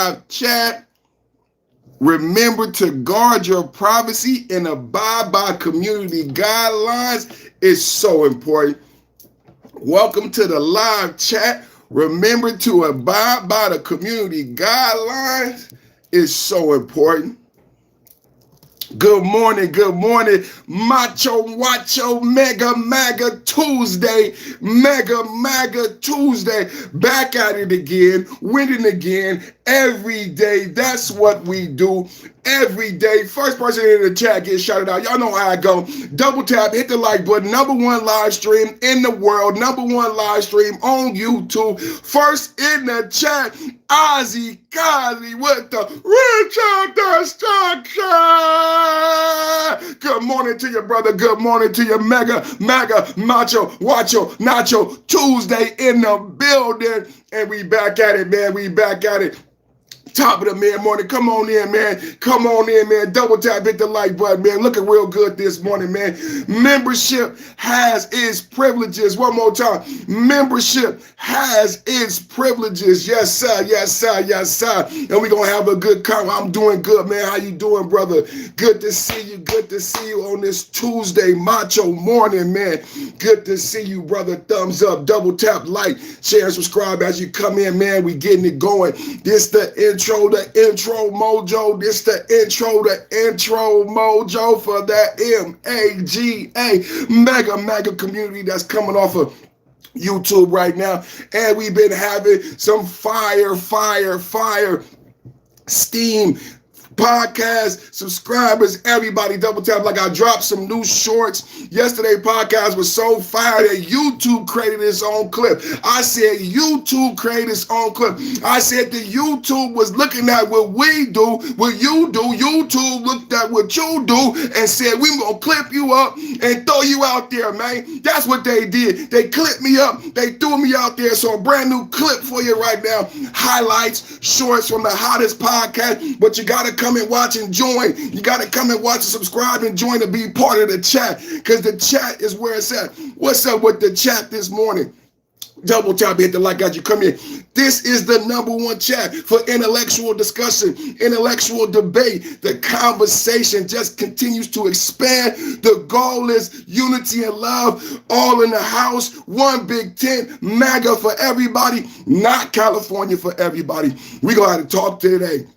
live chat. Remember to guard your privacy and abide by community guidelines. It's so important. Welcome to the live chat. Remember to abide by the community guidelines. It's so important. Good morning, Macho, Wacho, Mega, MAGA Tuesday, MAGA Tuesday. Back at it again, winning again, every day. That's what we do every day. First person in the chat gets shouted out. Y'all know how I go. Double tap, hit the like button. #1 live stream in the world. #1 live stream on YouTube. First in the chat, Ozzy Kazi with the Richard Destruction. Good morning to you, brother. Good morning to you, MAGA, Macho, Wacho, Nacho. Tuesday in the building. And we back at it, man. We back at it. Top of the morning. Come on in, man. Come on in, man. Double tap, hit the like button, man. Looking real good this morning, man. Membership has its privileges. One more time. Membership has its privileges. Yes, sir. Yes, sir. Yes, sir. And we're going to have a good time. I'm doing good, man. How you doing, brother? Good to see you. Good to see you on this Tuesday Macho morning, man. Good to see you, brother. Thumbs up. Double tap, like, share, and subscribe as you come in, man. We getting it going. This the intro mojo. This the intro mojo for that MAGA community that's coming off of YouTube right now. And we've been having some fire steam podcast subscribers, everybody. Double tap. Like, I dropped some new shorts. Yesterday podcast was so fire that YouTube created its own clip. I said YouTube created its own clip. I said the YouTube was looking at what we do, what you do. YouTube looked at what you do and said, we gonna clip you up and throw you out there, man. That's what they did. They clipped me up. They threw me out there. So a brand new clip for you right now. Highlights, shorts from the hottest podcast. But you gotta come and watch and join. You got to come and watch and subscribe and join to be part of the chat, because the chat is where it's at. What's up with the chat this morning? Double tap, hit the like as you come in. This is the #1 chat for intellectual discussion, intellectual debate. The conversation just continues to expand. The goal is unity and love, all in the house. One big tent, MAGA for everybody, not California for everybody. We're going to have to talk today.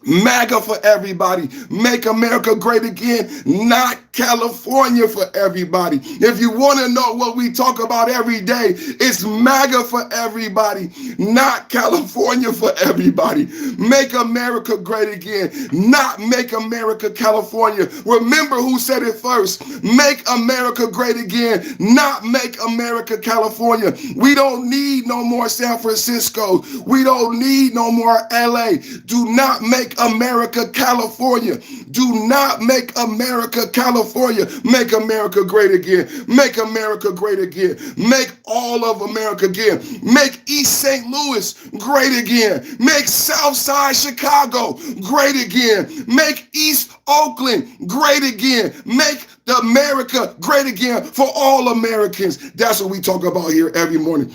MAGA for everybody. Make America great again, not California for everybody. If you want to know what we talk about every day, it's MAGA for everybody, not California for everybody. Make America great again, not make America California. Remember who said it first. Make America great again, not make America California. We don't need no more San Francisco. We don't need no more LA. Do not make America California. Do not make America California. Make America great again. Make America great again. Make all of America again. Make East St. Louis great again. Make Southside Chicago great again. Make East Oakland great again. Make the America great again for all Americans. That's what we talk about here every morning.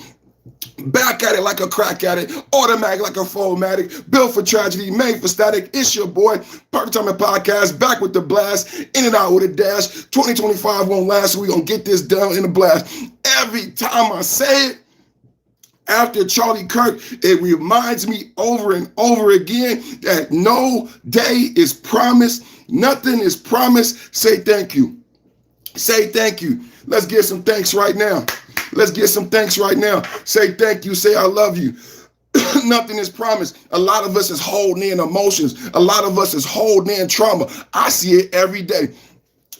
Back at it like a crack at it, automatic like a foamatic, built for tragedy, made for static. It's your boy, Perfect Timing Podcast, back with the blast, in and out with a dash. 2025 won't last, so we gonna get this done in the blast. Every time I say it, after Charlie Kirk, it reminds me over and over again that no day is promised, nothing is promised. Say thank you. Say thank you. Let's get some thanks right now. Let's get some thanks right now. Say thank you. Say I love you. Nothing is promised. A lot of us is holding in emotions. A lot of us is holding in trauma. I see it every day.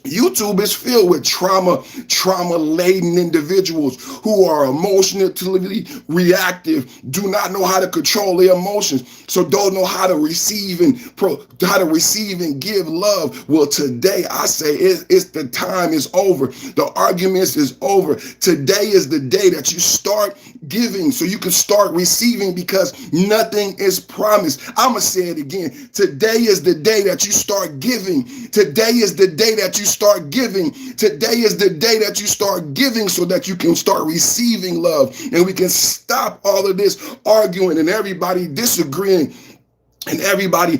YouTube is filled with trauma-laden individuals who are emotionally reactive, do not know how to control their emotions, so don't know how to receive and give love. Well, today I say it's the time is over. The arguments is over. Today is the day that you start giving so you can start receiving, because nothing is promised. I'm going to say it again. Today is the day that you start giving. Today is the day that you start giving. Today is the day that you start giving so that you can start receiving love, and we can stop all of this arguing and everybody disagreeing and everybody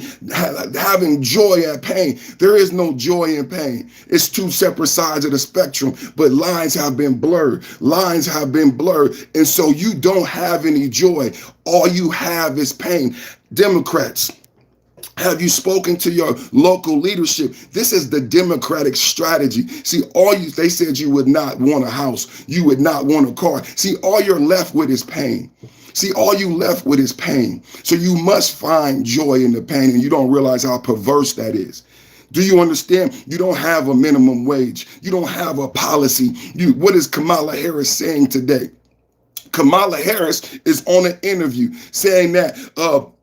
having joy and pain. There is no joy in pain. It's two separate sides of the spectrum, but lines have been blurred. Lines have been blurred. And so you don't have any joy. All you have is pain. Democrats, have you spoken to your local leadership? This is the Democratic strategy. See, they said you would not want a house. You would not want a car. See, all you're left with is pain. See, all you left with is pain. So you must find joy in the pain, and you don't realize how perverse that is. Do you understand? You don't have a minimum wage. You don't have a policy. What is Kamala Harris saying today? Kamala Harris is on an interview saying that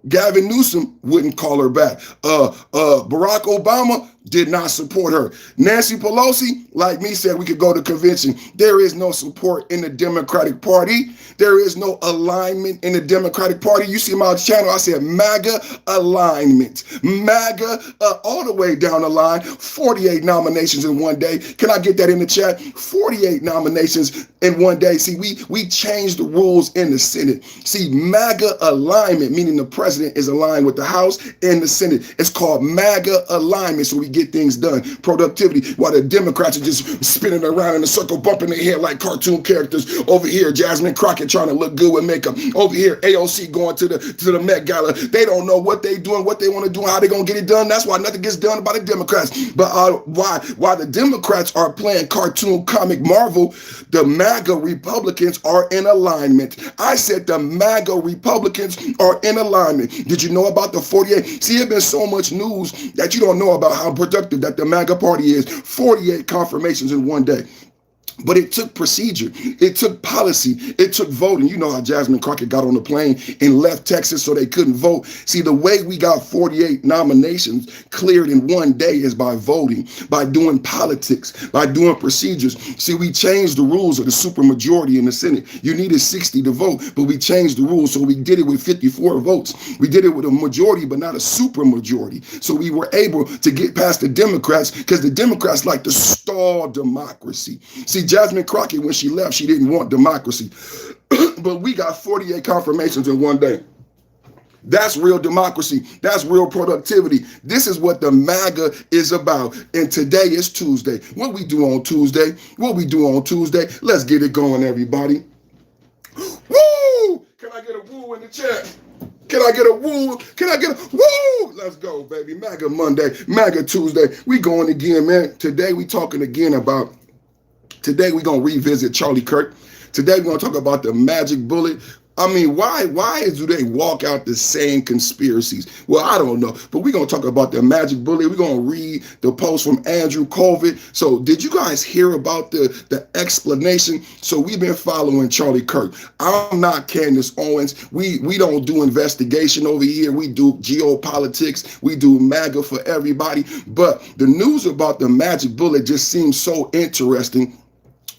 Gavin Newsom wouldn't call her back. Barack Obama did not support her. Nancy Pelosi, like me, said we could go to convention. There is no support in the Democratic Party. There is no alignment in the Democratic Party. You see my channel, I said MAGA alignment. MAGA all the way down the line. 48 nominations in one day. Can I get that in the chat? 48 nominations in one day. See, we changed the rules in the Senate. See, MAGA alignment, meaning the president is aligned with the House and the Senate. It's called MAGA alignment, so we get things done. Productivity, while the Democrats are just spinning around in a circle, bumping their head like cartoon characters. Over here, Jasmine Crockett trying to look good with makeup. Over here, AOC going to the Met Gala. They don't know what they doing, what they want to do, how they going to get it done. That's why nothing gets done by the Democrats. But why the Democrats are playing cartoon comic Marvel, the MAGA Republicans are in alignment. I said the MAGA Republicans are in alignment. Did you know about the 48? See, it's been so much news that you don't know about how productive that the MAGA party is. 48 confirmations in one day. But it took procedure. It took policy. It took voting. You know how Jasmine Crockett got on the plane and left Texas so they couldn't vote. See, the way we got 48 nominations cleared in one day is by voting, by doing politics, by doing procedures. See, we changed the rules of the supermajority in the Senate. You needed 60 to vote, but we changed the rules. So we did it with 54 votes. We did it with a majority, but not a supermajority. So we were able to get past the Democrats because the Democrats like to stall democracy. See, Jasmine Crockett, when she left, she didn't want democracy. But we got 48 confirmations in one day. That's real democracy. That's real productivity. This is what the MAGA is about. And today is Tuesday. What we do on Tuesday? What we do on Tuesday? Let's get it going, everybody. Woo! Can I get a woo in the chat? Can I get a woo? Can I get a woo? Let's go, baby. MAGA Monday, MAGA Tuesday. We going again, man. Today we talking again about Today we're going to revisit Charlie Kirk. Today we're going to talk about the magic bullet. I mean, why do they walk out the same conspiracies? Well, I don't know. But we're going to talk about the magic bullet. We're going to read the post from Andrew Kolvet. So did you guys hear about the explanation? So we've been following Charlie Kirk. I'm not Candace Owens. We don't do investigation over here. We do geopolitics. We do MAGA for everybody. But the news about the magic bullet just seems so interesting.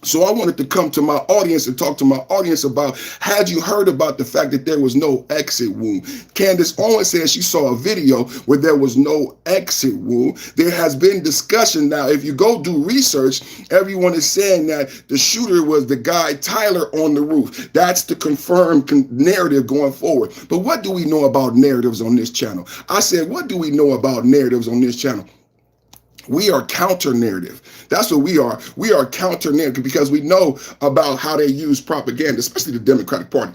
So I wanted to come to my audience and talk to my audience about, had you heard about the fact that there was no exit wound? Candace Owens says she saw a video where there was no exit wound. There has been discussion now. If you go do research, everyone is saying that the shooter was the guy Tyler on the roof. That's the confirmed narrative going forward. But what do we know about narratives on this channel? I said, what do we know about narratives on this channel? We are counter narrative. That's what we are. We are counter narrative because we know about how they use propaganda, especially the Democratic Party.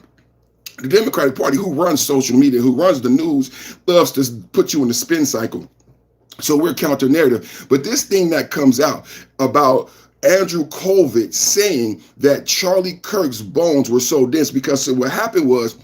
The Democratic Party, who runs social media, who runs the news, loves to put you in the spin cycle. So we're counter narrative. But this thing that comes out about Andrew Kolvet saying that Charlie Kirk's bones were so dense, because what happened was,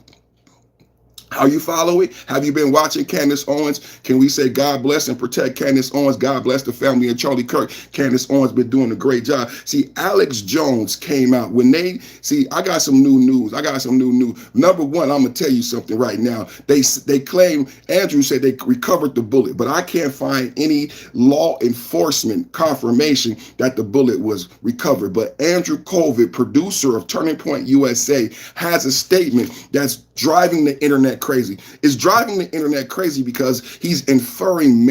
how you follow it? Have you been watching Candace Owens? Can we say God bless and protect Candace Owens? God bless the family of Charlie Kirk. Candace Owens been doing a great job. See, Alex Jones came out. I got some new news. Number one, I'm going to tell you something right now. They claim, Andrew said they recovered the bullet, but I can't find any law enforcement confirmation that the bullet was recovered. But Andrew Kolvet, producer of Turning Point USA, has a statement that's driving the internet crazy. It's driving the internet crazy because he's inferring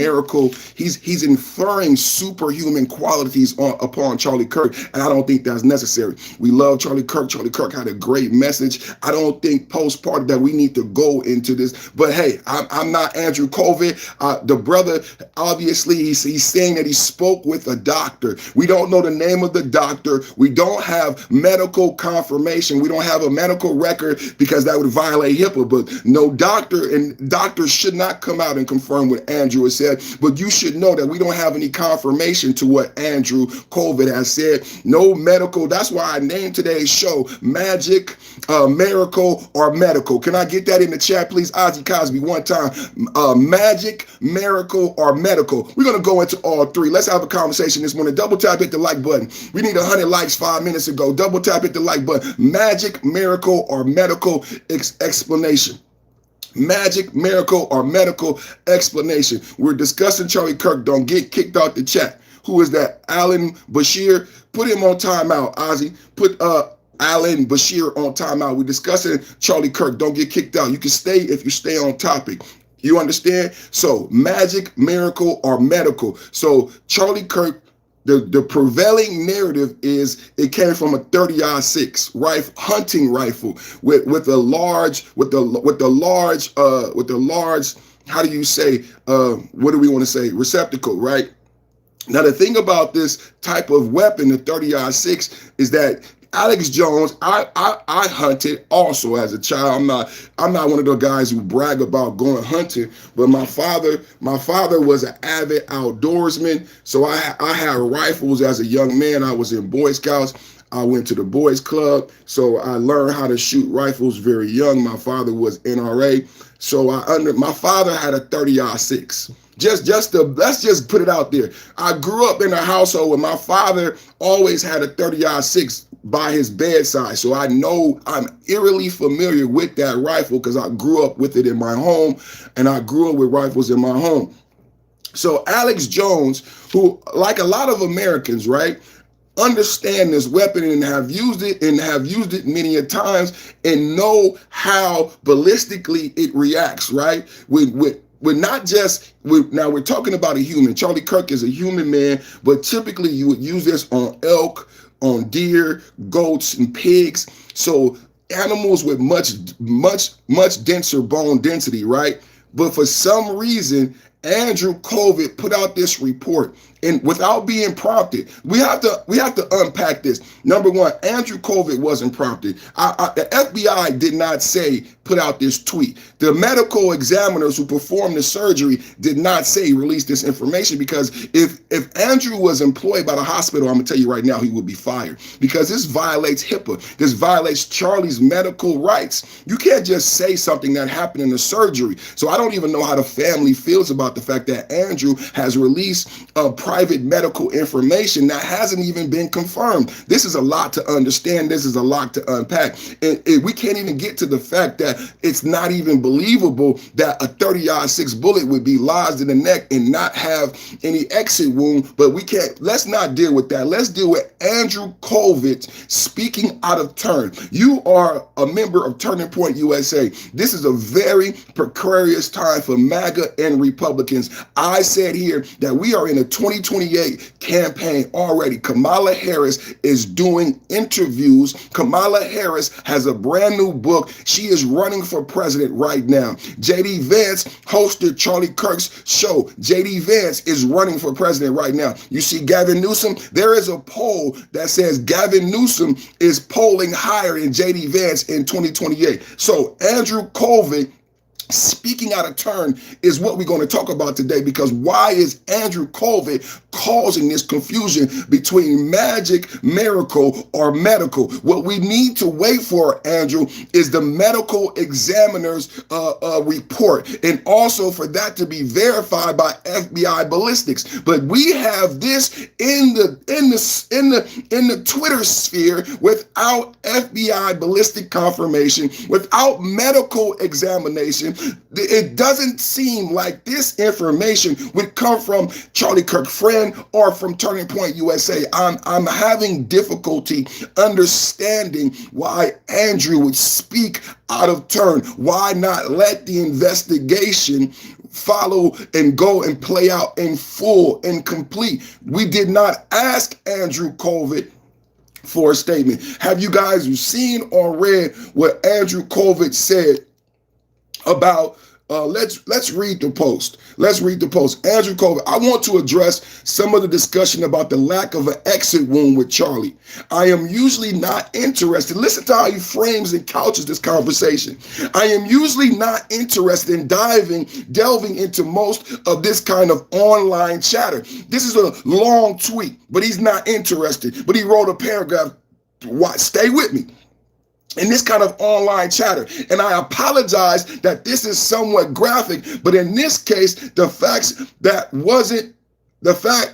he's inferring superhuman qualities upon Charlie Kirk, and I don't think that's necessary. We love Charlie Kirk. Charlie Kirk had a great message. I don't think postpartum that we need to go into this. But hey, I'm not Andrew Kolvet. The brother, obviously, he's saying that he spoke with a doctor. We don't know the name of the doctor. We don't have medical confirmation. We don't have a medical record because that would violate HIPAA. But no doctor, and doctors should not come out and confirm what Andrew has said. But you should know that we don't have any confirmation to what Andrew Kolvet has said. No medical. That's why I named today's show Magic, Miracle, or Medical. Can I get that in the chat, please? Ozzy Cosby, one time. Magic, Miracle, or Medical. We're going to go into all three. Let's have a conversation this morning. Double tap, hit the like button. We need 100 likes 5 minutes ago. Double tap, hit the like button. Magic, Miracle, or Medical explanation. Magic, miracle, or medical explanation. We're discussing Charlie Kirk. Don't get kicked out the chat. Who is that? Alan Bashir. Put him on timeout, Ozzy. Put Alan Bashir on timeout. We're discussing Charlie Kirk. Don't get kicked out. You can stay if you stay on topic. You understand? So magic, miracle, or medical. So Charlie Kirk, the prevailing narrative is it came from a 30-06 hunting rifle with a large how do you say what do we want to say, receptacle, right? Now the thing about this type of weapon, the 30-06, is that Alex Jones, I hunted also as a child. I'm not one of those guys who brag about going hunting, but my father was an avid outdoorsman. So I had rifles as a young man. I was in Boy Scouts. I went to the Boys Club. So I learned how to shoot rifles very young. My father was NRA. So my father had a 30-06. Let's just put it out there. I grew up in a household where my father always had a 30-06 by his bedside. So I know I'm eerily familiar with that rifle because I grew up with it in my home, and I grew up with rifles in my home. So Alex Jones, who, like a lot of Americans, right, understand this weapon and have used it many a times and know how ballistically it reacts, right? Now we're talking about a human. Charlie Kirk is a human man, but typically you would use this on elk, on deer, goats, and pigs. So animals with much denser bone density, right? But for some reason, Andrew Kolvet put out this report, and without being prompted, we have to unpack this. Number one, Andrew Kolvet wasn't prompted. The FBI did not say put out this tweet. The medical examiners who performed the surgery did not say release this information, because if Andrew was employed by the hospital, I'm gonna tell you right now, he would be fired, because this violates HIPAA. This violates Charlie's medical rights. You can't just say something that happened in the surgery. So I don't even know how the family feels about the fact that Andrew has released private medical information that hasn't even been confirmed. This is a lot to understand. This is a lot to unpack. And we can't even get to the fact that it's not even believable that a 30-06 bullet would be lodged in the neck and not have any exit wound. But we can't, let's not deal with that. Let's deal with Andrew Kolvet speaking out of turn. You are a member of Turning Point USA. This is a very precarious time for MAGA and Republicans. I said here that we are in a 2028 campaign already. Kamala Harris is doing interviews. Kamala Harris has a brand new book. She is running for president right now. JD Vance hosted Charlie Kirk's show. JD Vance is running for president right now. You see Gavin Newsom? There is a poll that says Gavin Newsom is polling higher than JD Vance in 2028. So Andrew Kolvet speaking out of turn is what we're going to talk about today, because why is Andrew Kolvet causing this confusion between magic, miracle, or medical? What we need to wait for, Andrew, is the medical examiner's report, and also for that to be verified by FBI ballistics. But we have this in the Twitter sphere without FBI ballistic confirmation, without medical examination, It doesn't seem like this information would come from Charlie Kirk friend or from Turning Point USA. I'm having difficulty understanding why Andrew would speak out of turn. Why not let the investigation follow and go and play out in full and complete? We did not ask Andrew Kolvet for a statement. Have you guys seen or read what Andrew Kolvet said about let's read the post. Let's read the post. Andrew Kolvet, I want to address some of the discussion about the lack of an exit wound with Charlie. I am usually not interested. Listen to how he frames and couches this conversation. I am usually not interested in delving into most of this kind of online chatter. This is a long tweet, but he's not interested. But he wrote a paragraph. Stay with me. In this kind of online chatter. And I apologize that this is somewhat graphic, but in this case, the fact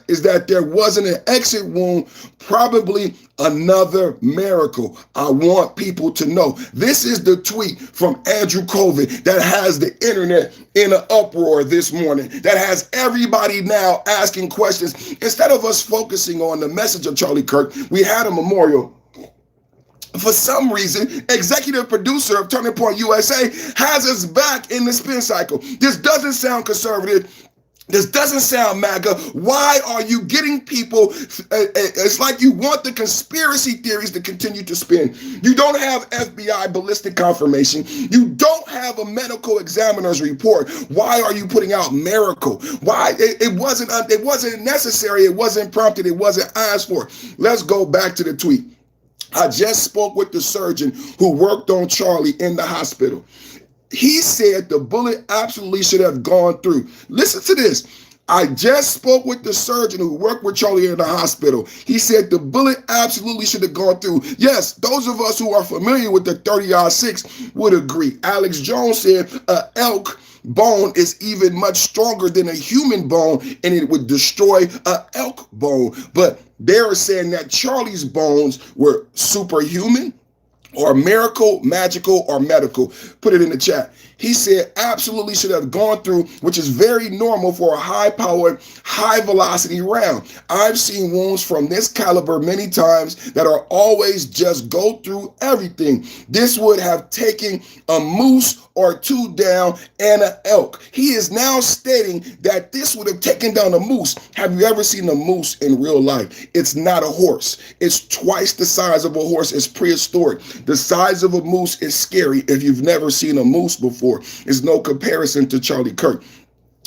is that there wasn't an exit wound, probably another miracle. I want people to know. This is the tweet from Andrew Kolvet that has the internet in an uproar this morning, that has everybody now asking questions. Instead of us focusing on the message of Charlie Kirk, we had a memorial. For some reason, executive producer of Turning Point USA has us back in the spin cycle. This doesn't sound conservative. This doesn't sound MAGA. Why are you getting people? It's like you want the conspiracy theories to continue to spin. You don't have FBI ballistic confirmation. You don't have a medical examiner's report. Why are you putting out miracle? Why? It wasn't necessary. It wasn't prompted. It wasn't asked for. Let's go back to the tweet. I just spoke with the surgeon who worked on Charlie in the hospital. He said the bullet absolutely should have gone through. Listen to this. I just spoke with the surgeon who worked with Charlie in the hospital. He said the bullet absolutely should have gone through. Yes, those of us who are familiar with the 30-06 would agree. Alex Jones said an elk bone is even much stronger than a human bone, and it would destroy an elk bone. But they're saying that Charlie's bones were superhuman or miracle, magical, or medical. Put it in the chat. He said absolutely should have gone through, which is very normal for a high-powered, high-velocity round. I've seen wounds from this caliber many times that are always just go through everything. This would have taken a moose or two down and an elk. He is now stating that this would have taken down a moose. Have you ever seen a moose in real life? It's not a horse. It's twice the size of a horse. It's prehistoric. The size of a moose is scary if you've never seen a moose before. There's no comparison to Charlie Kirk.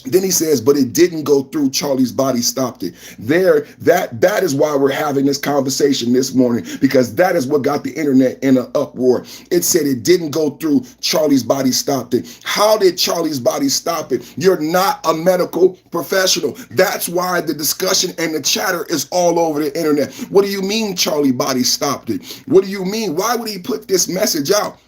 Then he says, but it didn't go through. Charlie's body stopped it. That is why we're having this conversation this morning, because that is what got the internet in an uproar. It said it didn't go through. Charlie's body stopped it. How did Charlie's body stop it? You're not a medical professional. That's why the discussion and the chatter is all over the internet. What do you mean Charlie's body stopped it? What do you mean? Why would he put this message out?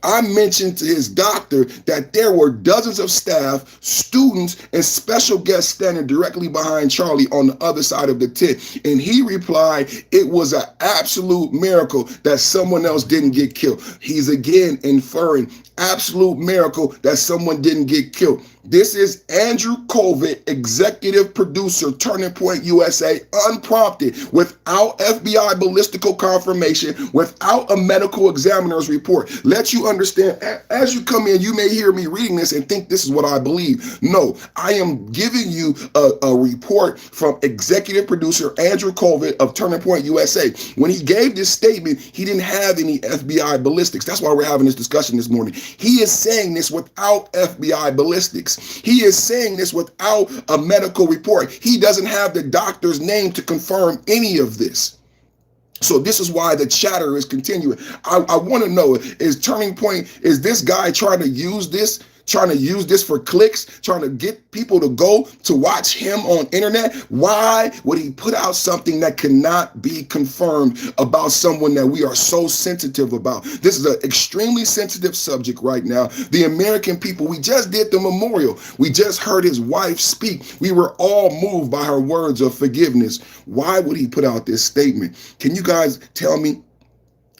I mentioned to his doctor that there were dozens of staff, students, and special guests standing directly behind Charlie on the other side of the tent. And he replied, it was an absolute miracle that someone else didn't get killed. He's again inferring absolute miracle that someone didn't get killed. This is Andrew Kolvet, executive producer, Turning Point USA, unprompted, without FBI ballistical confirmation, without a medical examiner's report. Let you understand, as you come in, you may hear me reading this and think this is what I believe. No, I am giving you a report from executive producer Andrew Kolvet of Turning Point USA. When he gave this statement, he didn't have any FBI ballistics. That's why we're having this discussion this morning. He is saying this without FBI ballistics. He is saying this without a medical report. He doesn't have the doctor's name to confirm any of this. So this is why the chatter is continuing. I want to know, is Turning Point, is this guy trying to use this for clicks, trying to get people to go to watch him on internet? Why would he put out something that cannot be confirmed about someone that we are so sensitive about? This is an extremely sensitive subject right now. The American people, we just did the memorial. We just heard his wife speak. We were all moved by her words of forgiveness. Why would he put out this statement? Can you guys tell me?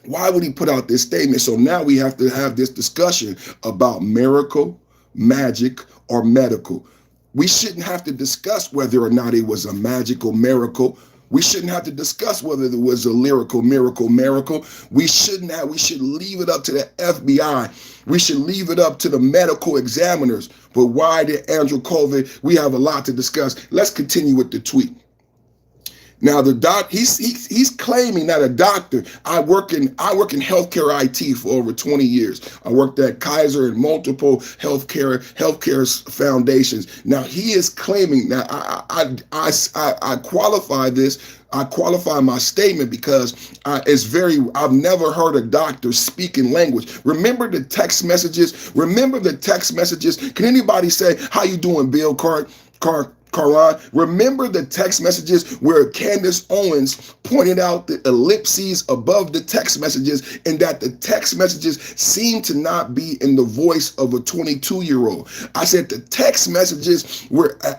Why would he put out this statement? So now we have to have this discussion about miracle, magic, or medical. We shouldn't have to discuss whether or not it was a magical miracle. We shouldn't have to discuss whether there was a lyrical miracle. We shouldn't have. We should leave it up to the FBI. We should leave it up to the medical examiners. But why did Andrew Kolvet? We have a lot to discuss. Let's continue with the tweet. Now he's claiming that a doctor. I work in healthcare IT for over 20 years. I worked at Kaiser and multiple healthcare foundations. Now he is claiming that I qualify this. I qualify my statement because I've never heard a doctor speak in language. Remember the text messages? Can anybody say, how you doing, Bill Karan? Remember the text messages where Candace Owens pointed out the ellipses above the text messages, and that the text messages seem to not be in the voice of a 22-year-old. I said the text messages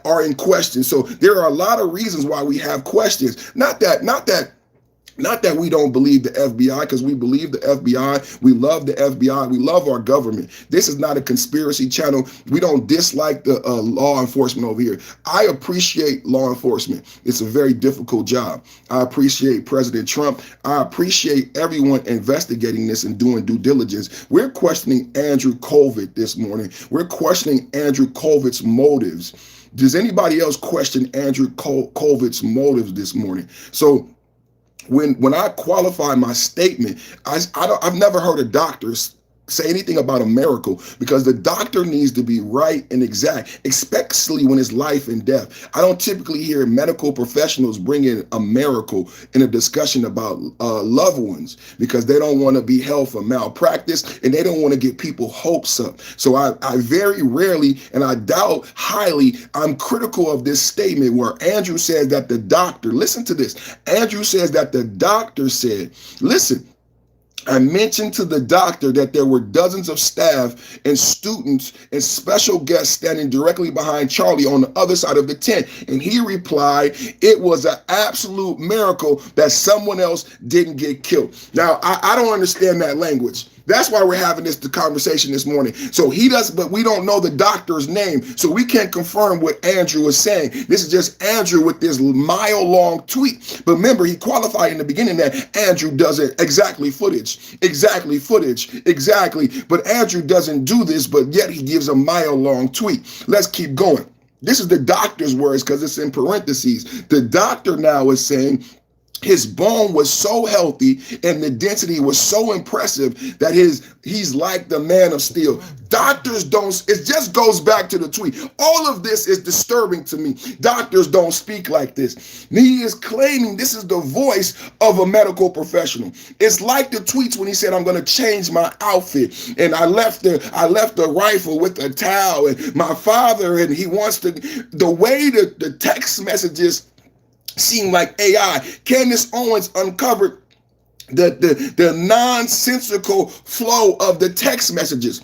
are in question. So there are a lot of reasons why we have questions. Not that we don't believe the FBI, because we believe the FBI. We love the FBI. We love our government. This is not a conspiracy channel. We don't dislike the law enforcement over here. I appreciate law enforcement. It's a very difficult job. I appreciate President Trump. I appreciate everyone investigating this and doing due diligence. We're questioning Andrew Kolvet this morning. We're questioning Andrew Kolvet's motives. Does anybody else question Andrew Kolvet's motives this morning? So when I qualify my statement, I've never heard a doctor say anything about a miracle, because the doctor needs to be right and exact, especially when it's life and death. I don't typically hear medical professionals bring in a miracle in a discussion about loved ones, because they don't want to be held for malpractice and they don't want to get people hopes up. So I very rarely, and I doubt highly, I'm critical of this statement where Andrew says that the doctor, listen to this, Andrew says that the doctor said, listen, I mentioned to the doctor that there were dozens of staff and students and special guests standing directly behind Charlie on the other side of the tent. And he replied, it was an absolute miracle that someone else didn't get killed. Now, I don't understand that language. That's why we're having this conversation this morning. So he does, but we don't know the doctor's name. So we can't confirm what Andrew is saying. This is just Andrew with this mile-long tweet. But remember, he qualified in the beginning that Andrew doesn't exactly. But Andrew doesn't do this, but yet he gives a mile-long tweet. Let's keep going. This is the doctor's words because it's in parentheses. The doctor now is saying, his bone was so healthy and the density was so impressive that he's like the man of steel. Doctors don't, it just goes back to the tweet. All of this is disturbing to me. Doctors don't speak like this. He is claiming this is the voice of a medical professional. It's like the tweets when he said, I'm going to change my outfit. And I left the rifle with a towel, and my father, and he wants to, the way that the text messages seem like AI. Candace Owens uncovered the nonsensical flow of the text messages.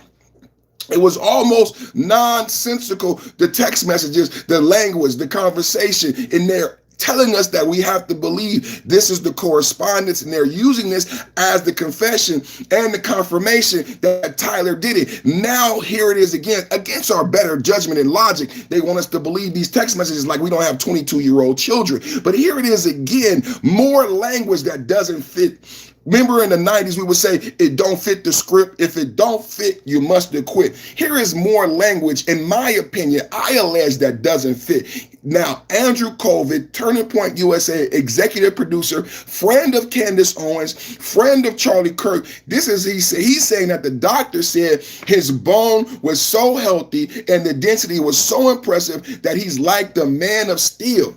It was almost nonsensical, the text messages, the language, the conversation in there, telling us that we have to believe this is the correspondence, and they're using this as the confession and the confirmation that Tyler did it. Now here it is again, against our better judgment and logic. They want us to believe these text messages like we don't have 22-year-old children. But here it is again, more language that doesn't fit. Remember in the 90s, we would say, it don't fit the script. If it don't fit, you must acquit. Here is more language, in my opinion, I allege that doesn't fit. Now, Andrew Kolvet, Turning Point USA, executive producer, friend of Candace Owens, friend of Charlie Kirk. He's saying that the doctor said his bone was so healthy and the density was so impressive that he's like the man of steel.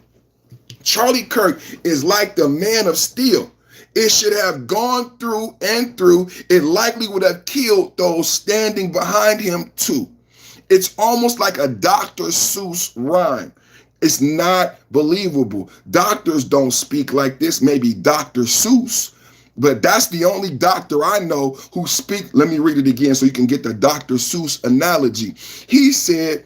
Charlie Kirk is like the man of steel. It should have gone through and through. It likely would have killed those standing behind him too. It's almost like a Dr. Seuss rhyme. It's not believable. Doctors don't speak like this. Maybe Dr. Seuss, but that's the only doctor I know who speak. Let me read it again so you can get the Dr. Seuss analogy. He said,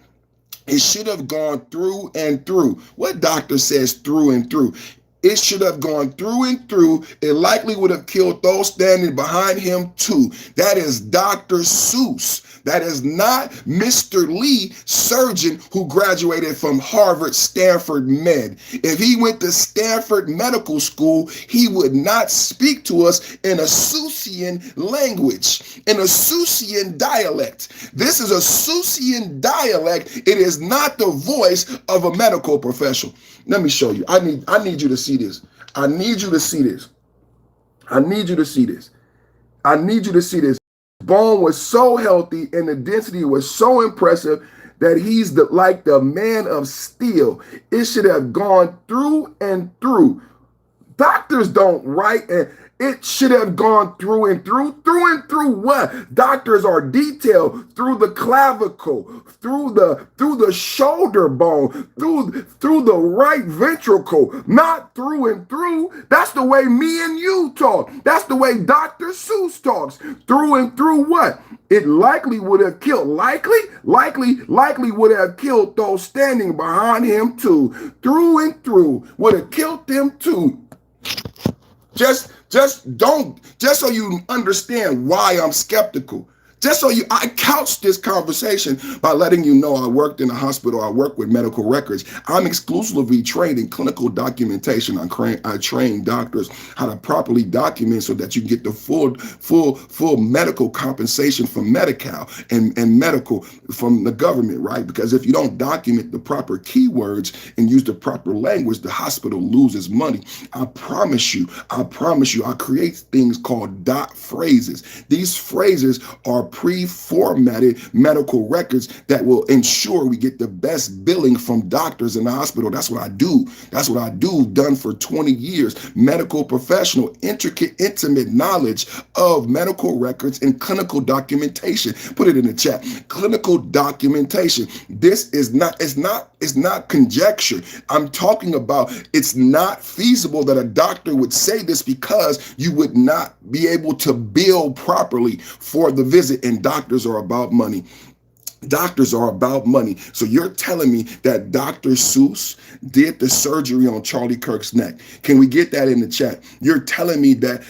it should have gone through and through. What doctor says through and through? It should have gone through and through. It likely would have killed those standing behind him too. That is Dr. Seuss. That is not Mr. Lee, surgeon who graduated from Harvard, Stanford Med. If he went to Stanford Medical School, he would not speak to us in a Seussian language, in a Seussian dialect. This is a Seussian dialect. It is not the voice of a medical professional. Let me show you. I need you to see this. I need you to see this. I need you to see this. I need you to see this. Bone was so healthy and the density was so impressive that he's like the man of steel. It should have gone through and through. Doctors don't write, and it should have gone through and through what? Doctors are detailed through the clavicle, through the shoulder bone, through the right ventricle, not through and through. That's the way me and you talk. That's the way Dr. Seuss talks. Through and through what? It likely would have killed, likely would have killed those standing behind him too. Through and through would have killed them too. Just so you understand why I'm skeptical. I couch this conversation by letting you know I worked in a hospital. I work with medical records. I'm exclusively trained in clinical documentation. I train doctors how to properly document so that you get the full medical compensation from Medi-Cal and medical from the government, right? Because if you don't document the proper keywords and use the proper language, the hospital loses money. I promise you, I create things called dot phrases. These phrases are pre-formatted medical records that will ensure we get the best billing from doctors in the hospital. That's what I do. Done for 20 years. Medical professional, intricate, intimate knowledge of medical records and clinical documentation. Put it in the chat. Clinical documentation. This is not conjecture. I'm talking about it's not feasible that a doctor would say this because you would not be able to bill properly for the visit. And doctors are about money. Doctors are about money. So you're telling me that Dr. Seuss did the surgery on Charlie Kirk's neck. Can we get that in the chat? You're telling me that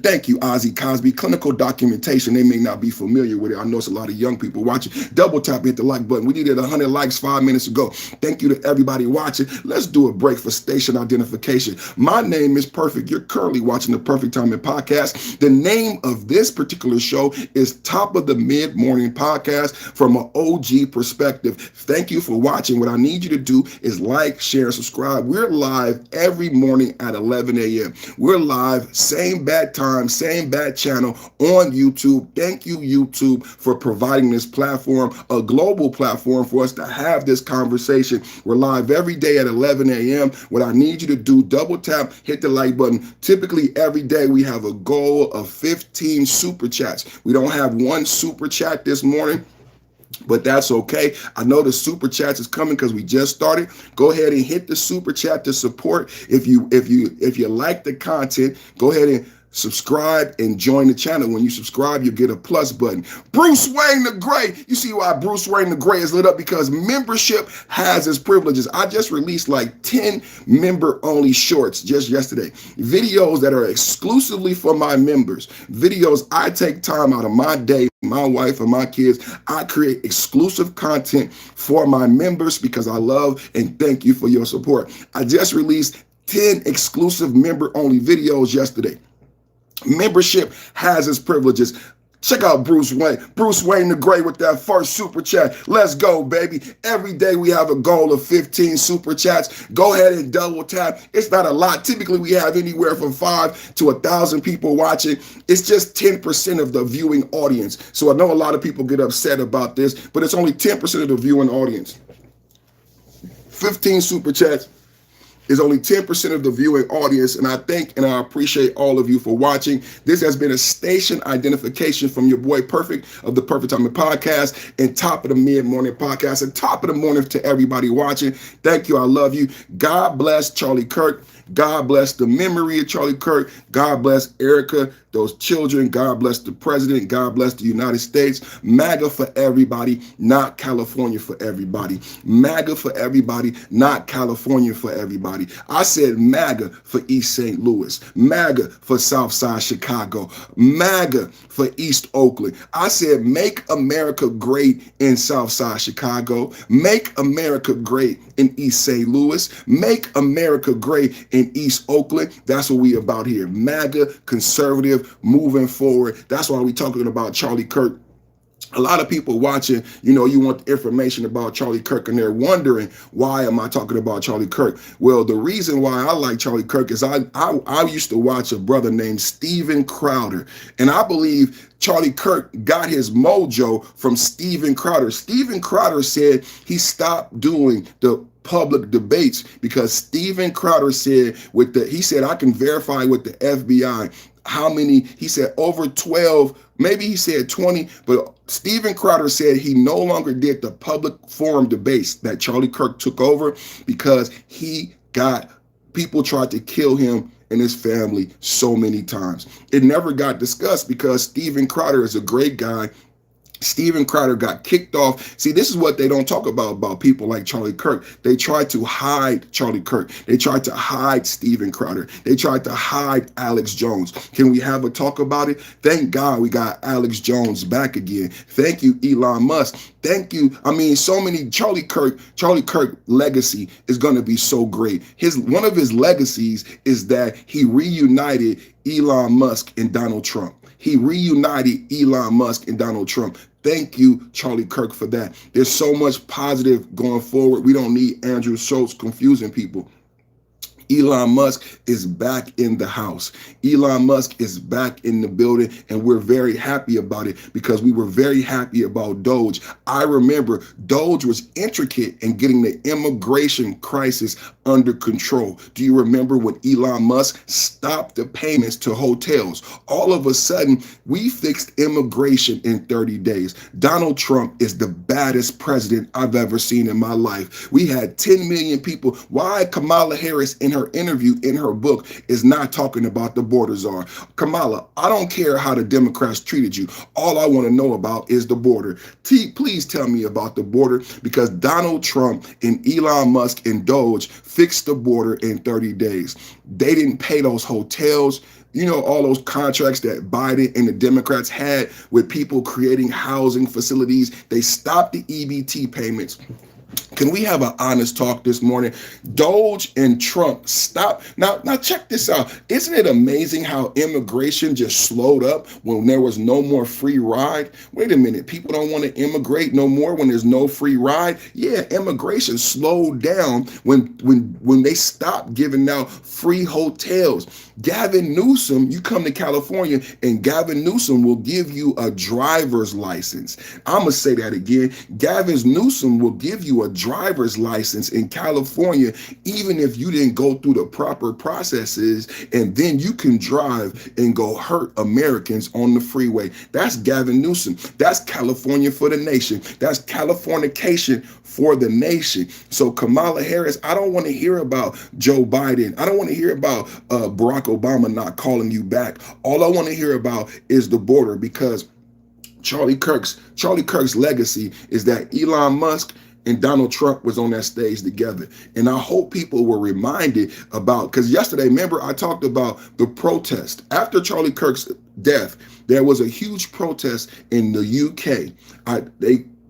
thank you, Ozzy Cosby, clinical documentation. They may not be familiar with it. I know it's a lot of young people watching. Double tap, hit the like button. We needed 100 likes 5 minutes ago. Thank you to everybody watching. Let's do a break for station identification. My name is Perfect. You're currently watching the Perfect Timing Podcast. The name of this particular show is Top of the Mid-Morning Podcast from an OG perspective. Thank you for watching. What I need you to do is like, share, and subscribe. We're live every morning at 11 a.m. We're live, same bad time, same bad channel on YouTube. Thank you, YouTube, for providing this platform, a global platform for us to have this conversation. We're live every day at 11 a.m. What I need you to do, double tap, hit the like button. Typically, every day we have a goal of 15 super chats. We don't have one super chat this morning, but that's okay. I know the super chats is coming because we just started. Go ahead and hit the super chat to support. If you like the content, go ahead and subscribe and join the channel. When you subscribe, you get a plus button. Bruce Wayne the Gray. You see why Bruce Wayne the Gray is lit up? Because membership has its privileges. I just released like 10 member-only shorts just yesterday. Videos that are exclusively for my members. Videos I take time out of my day, my wife and my kids. I create exclusive content for my members because I love and thank you for your support. I just released 10 exclusive member-only videos yesterday. Membership has its privileges. Check out Bruce Wayne the Gray with that first super chat. Let's go, baby. Every day we have a goal of 15 super chats. Go ahead and double tap. It's not a lot. Typically we have anywhere from 5 to 1,000 people watching. It's just 10% of the viewing audience. So I know a lot of people get upset about this, but it's only 10% of the viewing audience. 15 super chats is only 10% of the viewing audience, and I thank and I appreciate all of you for watching. This has been a station identification from your boy Perfect of the Perfect Timing Podcast and Top of the Mid-Morning Podcast and Top of the Morning to everybody watching. Thank you. I love you. God bless Charlie Kirk. God bless the memory of Charlie Kirk. God bless Erica, those children. God bless the president. God bless the United States. MAGA for everybody, not California for everybody. MAGA for everybody, not California for everybody. I said MAGA for East St. Louis, MAGA for Southside Chicago, MAGA for East Oakland. I said make America great in Southside Chicago, make America great in East St. Louis, make America great in East Oakland. That's what we about here. MAGA, conservative, moving forward. That's why we talking about Charlie Kirk. A lot of people watching, you want information about Charlie Kirk, and they're wondering, why am I talking about Charlie Kirk? Well, the reason why I like Charlie Kirk is I used to watch a brother named Steven Crowder, and I believe Charlie Kirk got his mojo from Steven Crowder. Steven Crowder said he stopped doing the public debates because Steven Crowder said he said, I can verify with the FBI how many, he said over 12, maybe he said 20, but Steven Crowder said he no longer did the public forum debates that Charlie Kirk took over because people tried to kill him and his family so many times. It never got discussed because Steven Crowder is a great guy. Steven Crowder got kicked off. See, this is what they don't talk about people like Charlie Kirk. They tried to hide Charlie Kirk. They tried to hide Steven Crowder. They tried to hide Alex Jones. Can we have a talk about it? Thank God we got Alex Jones back again. Thank you, Elon Musk. Thank you. I mean, so many Charlie Kirk legacy is going to be so great. One of his legacies is that he reunited Elon Musk and Donald Trump. He reunited Elon Musk and Donald Trump. Thank you, Charlie Kirk, for that. There's so much positive going forward. We don't need Andrew Schultz confusing people. Elon Musk is back in the house. Elon Musk is back in the building, and we're very happy about it because we were very happy about Doge. I remember Doge was intricate in getting the immigration crisis under control. Do you remember when Elon Musk stopped the payments to hotels? All of a sudden, we fixed immigration in 30 days. Donald Trump is the baddest president I've ever seen in my life. We had 10 million people. Why Kamala Harris in her interview, in her book, is not talking about the border czar? Kamala, I don't care how the Democrats treated you. All I want to know about is the border. Please tell me about the border, because Donald Trump and Elon Musk and Doge fixed the border in 30 days. They didn't pay those hotels. All those contracts that Biden and the Democrats had with people creating housing facilities. They stopped the EBT payments. Can we have an honest talk this morning? Doge and Trump stop. Now check this out. Isn't it amazing how immigration just slowed up when there was no more free ride? Wait a minute. People don't want to immigrate no more when there's no free ride. Yeah, immigration slowed down when they stopped giving out free hotels. Gavin Newsom, you come to California and Gavin Newsom will give you a driver's license. I'm going to say that again. Gavin Newsom will give you a driver's license in California, even if you didn't go through the proper processes, and then you can drive and go hurt Americans on the freeway. That's Gavin Newsom. That's California for the nation. That's Californication for the nation. So Kamala Harris, I don't want to hear about Joe Biden. I don't want to hear about Barack Obama not calling you back. All I want to hear about is the border, because Charlie Kirk's legacy is that Elon Musk and Donald Trump was on that stage together. And I hope people were reminded about, because yesterday, remember, I talked about the protest. After Charlie Kirk's death, there was a huge protest in the UK.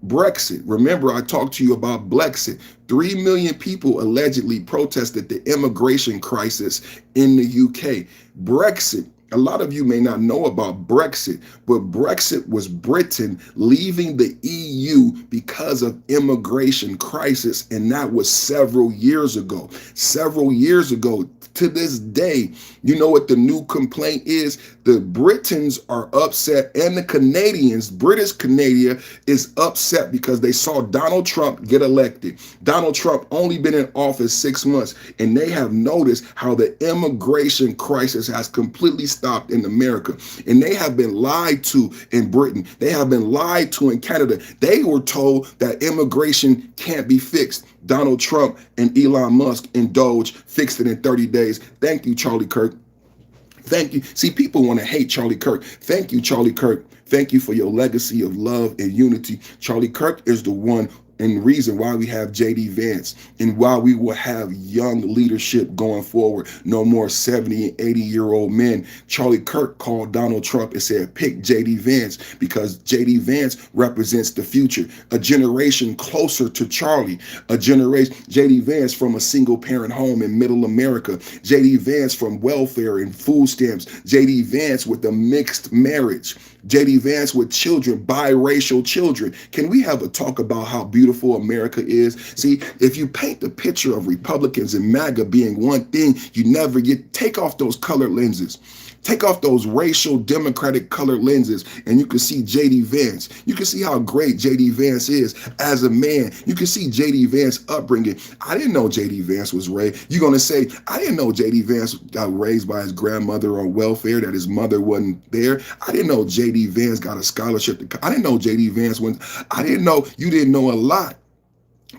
Brexit. Remember, I talked to you about Blexit. 3 million people allegedly protested the immigration crisis in the UK. Brexit. A lot of you may not know about Brexit, but Brexit was Britain leaving the EU because of immigration crisis, and that was several years ago. To this day, you know what the new complaint is? The Britons are upset, and the Canadians, British Canada, is upset because they saw Donald Trump get elected. Donald Trump only been in office 6 months, and they have noticed how the immigration crisis has completely stopped in America. And they have been lied to in Britain. They have been lied to in Canada. They were told that immigration can't be fixed. Donald Trump and Elon Musk and Doge fixed it in 30 days. Thank you, Charlie Kirk. Thank you. See, people want to hate Charlie Kirk. Thank you, Charlie Kirk. Thank you for your legacy of love and unity. Charlie Kirk is the one and reason why we have JD Vance and why we will have young leadership going forward. No more 70 and 80-year-old men. Charlie Kirk called Donald Trump and said, pick JD Vance because JD Vance represents the future. A generation closer to Charlie. A generation, JD Vance from a single parent home in middle America. JD Vance from welfare and food stamps. JD Vance with a mixed marriage. JD Vance with children, biracial children. Can we have a talk about how beautiful America is? See, if you paint the picture of Republicans and MAGA being one thing, you never take off those colored lenses. Take off those racial Democratic colored lenses and you can see JD Vance. You can see how great JD Vance is as a man. You can see JD Vance upbringing. I didn't know JD Vance was raised. You're going to say, I didn't know JD Vance got raised by his grandmother on welfare, that his mother wasn't there. I didn't know JD Vance got a scholarship. I didn't know JD Vance went. I didn't know, you didn't know a lot.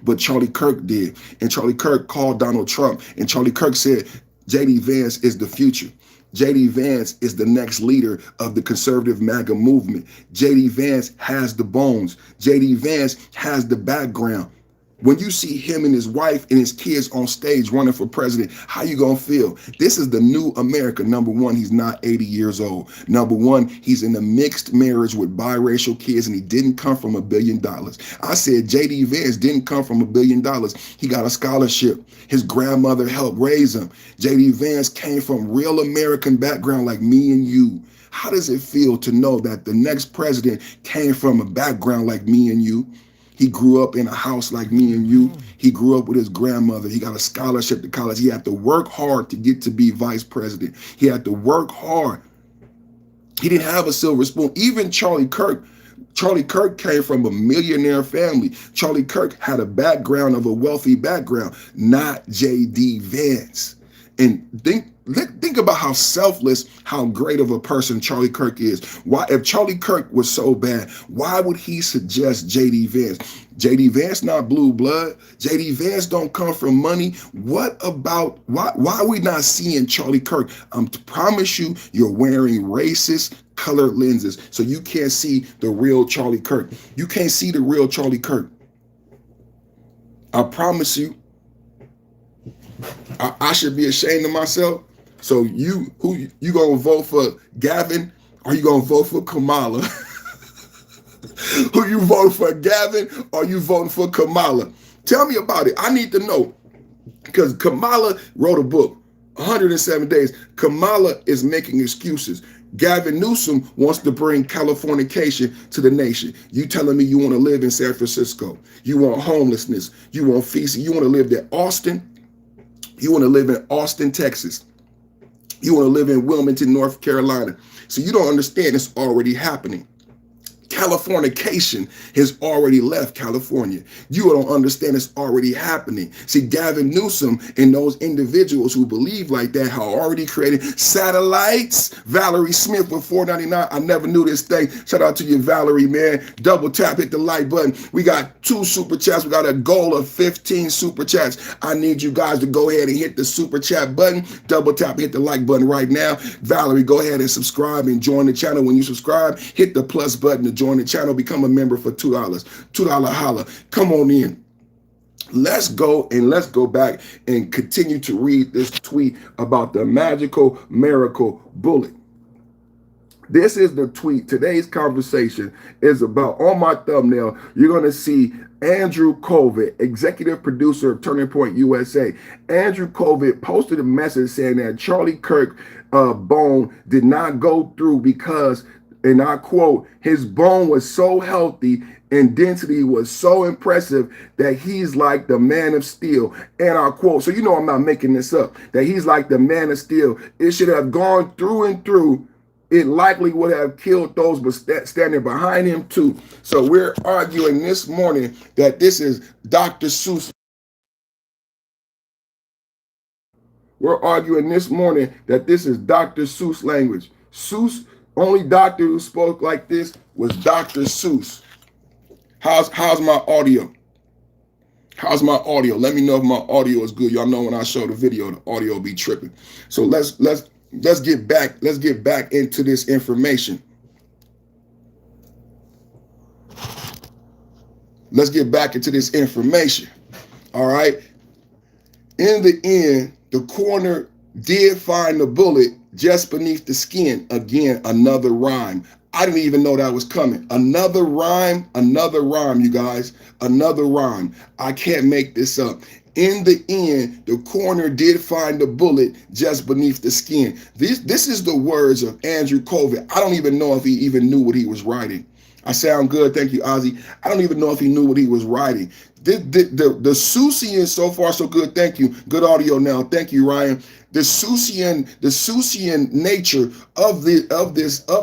But Charlie Kirk did. And Charlie Kirk called Donald Trump. And Charlie Kirk said, JD Vance is the future. JD Vance is the next leader of the conservative MAGA movement. JD Vance has the bones. JD Vance has the background. When you see him and his wife and his kids on stage running for president, how you gonna feel? This is the new America. Number one, he's not 80 years old. Number one, he's in a mixed marriage with biracial kids and he didn't come from $1 billion. I said JD Vance didn't come from $1 billion. He got a scholarship. His grandmother helped raise him. JD Vance came from real American background like me and you. How does it feel to know that the next president came from a background like me and you? He grew up in a house like me and you. He grew up with his grandmother. He got a scholarship to college. He had to work hard to get to be vice president. He had to work hard. He didn't have a silver spoon. Even Charlie Kirk came from a millionaire family. Charlie Kirk had a background of a wealthy background, not JD Vance. And think about how selfless, how great of a person Charlie Kirk is. Why, if Charlie Kirk was so bad, why would he suggest JD Vance? JD Vance not blue blood. JD Vance don't come from money. What about, why are we not seeing Charlie Kirk? I promise you, you're wearing racist colored lenses, so you can't see the real Charlie Kirk. You can't see the real Charlie Kirk. I promise you. I should be ashamed of myself. So you gonna vote for Gavin or you gonna vote for Kamala? Who you voting for, Gavin or you voting for Kamala? Tell me about it. I need to know. Because Kamala wrote a book, 107 Days. Kamala is making excuses. Gavin Newsom wants to bring Californication to the nation. You telling me you want to live in San Francisco. You want homelessness. You want feasting. You want to live there. Austin. You want to live in Austin, Texas. You want to live in Wilmington, North Carolina. So you don't understand it's already happening. Californication has already left California. You don't understand it's already happening. See, Gavin Newsom and those individuals who believe like that have already created satellites. Valerie Smith with $4.99. I never knew this thing. Shout out to you, Valerie, man. Double tap, hit the like button. We got 2 super chats. We got a goal of 15 super chats. I need you guys to go ahead and hit the super chat button. Double tap, hit the like button right now. Valerie, go ahead and subscribe and join the channel. When you subscribe, hit the plus button to join the channel, become a member for $2. $2 holla. Come on in. Let's go back and continue to read this tweet about the magical miracle bullet. This is the tweet. Today's conversation is about, on my thumbnail, you're going to see Andrew Kolvet, executive producer of Turning Point USA. Andrew Kolvet posted a message saying that Charlie Kirk bone did not go through because, and I quote, his bone was so healthy and density was so impressive that he's like the man of steel. And I quote, so you know I'm not making this up, that he's like the man of steel. It should have gone through and through. it likely would have killed those standing behind him too. So we're arguing this morning that this is Dr. Seuss. We're arguing this morning that this is Dr. Seuss language. Seuss, only doctor who spoke like this was Dr. Seuss. How's my audio? How's my audio? Let me know if my audio is good. Y'all know when I show the video, the audio will be tripping. So let's get back. Let's get back into this information. Let's get back into this information. All right. In the end, the coroner did find the bullet just beneath the skin. Again, another rhyme. I didn't even know that was coming. Another rhyme, you guys. Another rhyme. I can't make this up. In the end, the coroner did find the bullet just beneath the skin. This is the words of Andrew Kolvet. I don't even know if he even knew what he was writing. I sound good. Thank you, Ozzy. I don't even know if he knew what he was writing. The Seussian, so far so good. Thank you. Good audio now. Thank you, Ryan. The Seussian nature of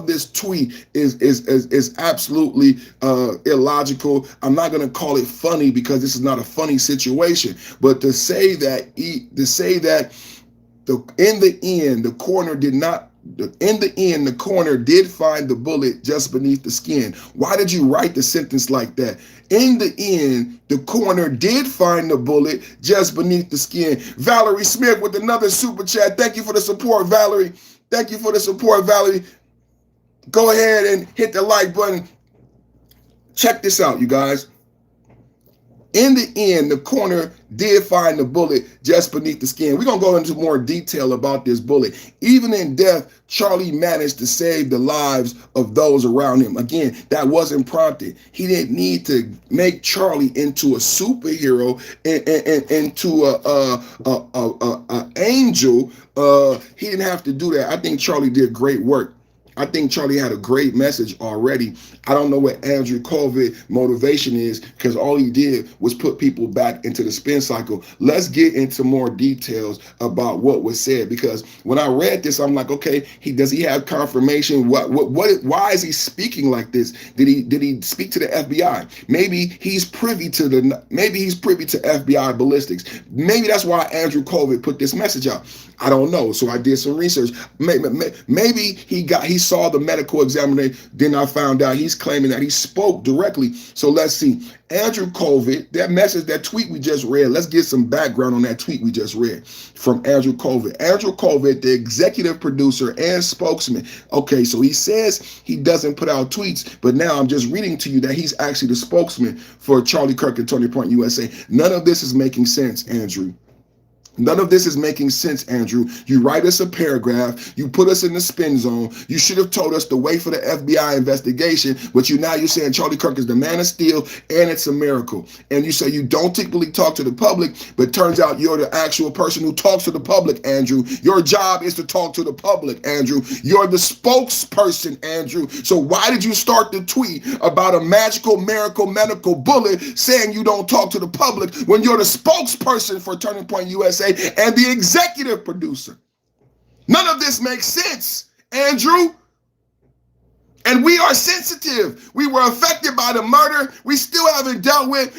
this tweet is absolutely illogical. I'm not going to call it funny because this is not a funny situation. But to say that in the end, the coroner did not. In the end, the coroner did find the bullet just beneath the skin. Why did you write the sentence like that? In the end, the coroner did find the bullet just beneath the skin. Valerie Smith with another super chat. Thank you for the support, Valerie. Thank you for the support, Valerie. Go ahead and hit the like button. Check this out, you guys. In the end, the coroner did find the bullet just beneath the skin. We're going to go into more detail about this bullet. Even in death, Charlie managed to save the lives of those around him. Again, that wasn't prompted. He didn't need to make Charlie into a superhero and into a angel. He didn't have to do that. I think Charlie did great work. I think Charlie had a great message already. I don't know what Andrew Kolvet's motivation is because all he did was put people back into the spin cycle. Let's get into more details about what was said, because when I read this, I'm like, okay, does he have confirmation? Why is he speaking like this? Did he speak to the FBI? Maybe he's privy to FBI ballistics. Maybe that's why Andrew Kolvet put this message out. I don't know. So I did some research. Maybe he saw the medical examiner. Then I found out he's claiming that he spoke directly. So let's see. Andrew Kolvet, that message, that tweet we just read. Let's get some background on that tweet we just read from Andrew Kolvet. Andrew Kolvet, the executive producer and spokesman. Okay, so he says he doesn't put out tweets, but now I'm just reading to you that he's actually the spokesman for Charlie Kirk and Turning Point USA. None of this is making sense, Andrew. None of this is making sense, Andrew. You write us a paragraph. You put us in the spin zone. You should have told us to wait for the FBI investigation, but you're saying Charlie Kirk is the man of steel and it's a miracle. And you say you don't typically talk to the public, but turns out you're the actual person who talks to the public, Andrew. Your job is to talk to the public, Andrew. You're the spokesperson, Andrew. So why did you start the tweet about a magical miracle medical bullet saying you don't talk to the public when you're the spokesperson for Turning Point USA and the executive producer? None of this makes sense, Andrew. And we are sensitive. We were affected by the murder. We still haven't dealt with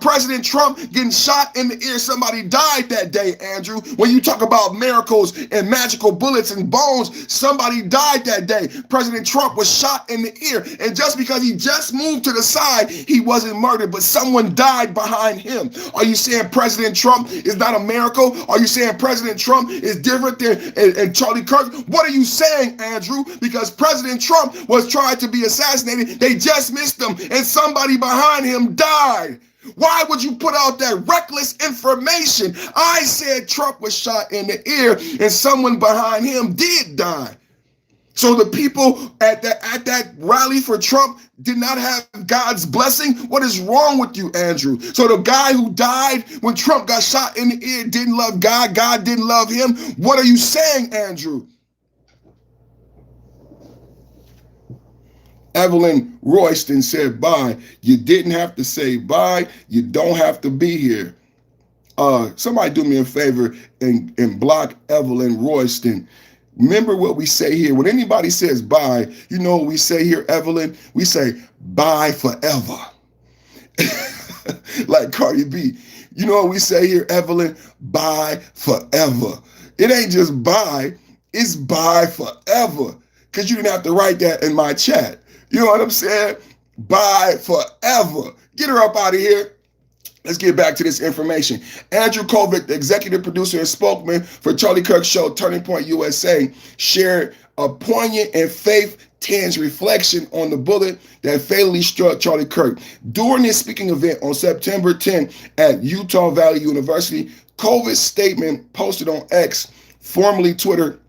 President Trump getting shot in the ear. Somebody died that day, Andrew. When you talk about miracles and magical bullets and bones, somebody died that day. President Trump was shot in the ear. And just because he just moved to the side, he wasn't murdered, but someone died behind him. Are you saying President Trump is not a miracle? Are you saying President Trump is different than Charlie Kirk? What are you saying, Andrew? Because President Trump was tried to be assassinated. They just missed him, and somebody behind him died. Why would you put out that reckless information? I said Trump was shot in the ear, and someone behind him did die. So the people at that rally for Trump did not have God's blessing? What is wrong with you, Andrew? So the guy who died when Trump got shot in the ear didn't love God. God didn't love him. What are you saying, Andrew? Evelyn Royston said bye. You didn't have to say bye. You don't have to be here. Somebody do me a favor and block Evelyn Royston. Remember what we say here. When anybody says bye, you know what we say here, Evelyn? We say bye forever. Like Cardi B. You know what we say here, Evelyn? Bye forever. It ain't just bye, it's bye forever. Because you didn't have to write that in my chat. You know what I'm saying? Bye forever. Get her up out of here. Let's get back to this information. Andrew Kolvet, the executive producer and spokesman for Charlie Kirk's show Turning Point USA, shared a poignant and faith-tinged reflection on the bullet that fatally struck Charlie Kirk. During his speaking event on September 10 at Utah Valley University, Kolvet's statement posted on X, formerly Twitter,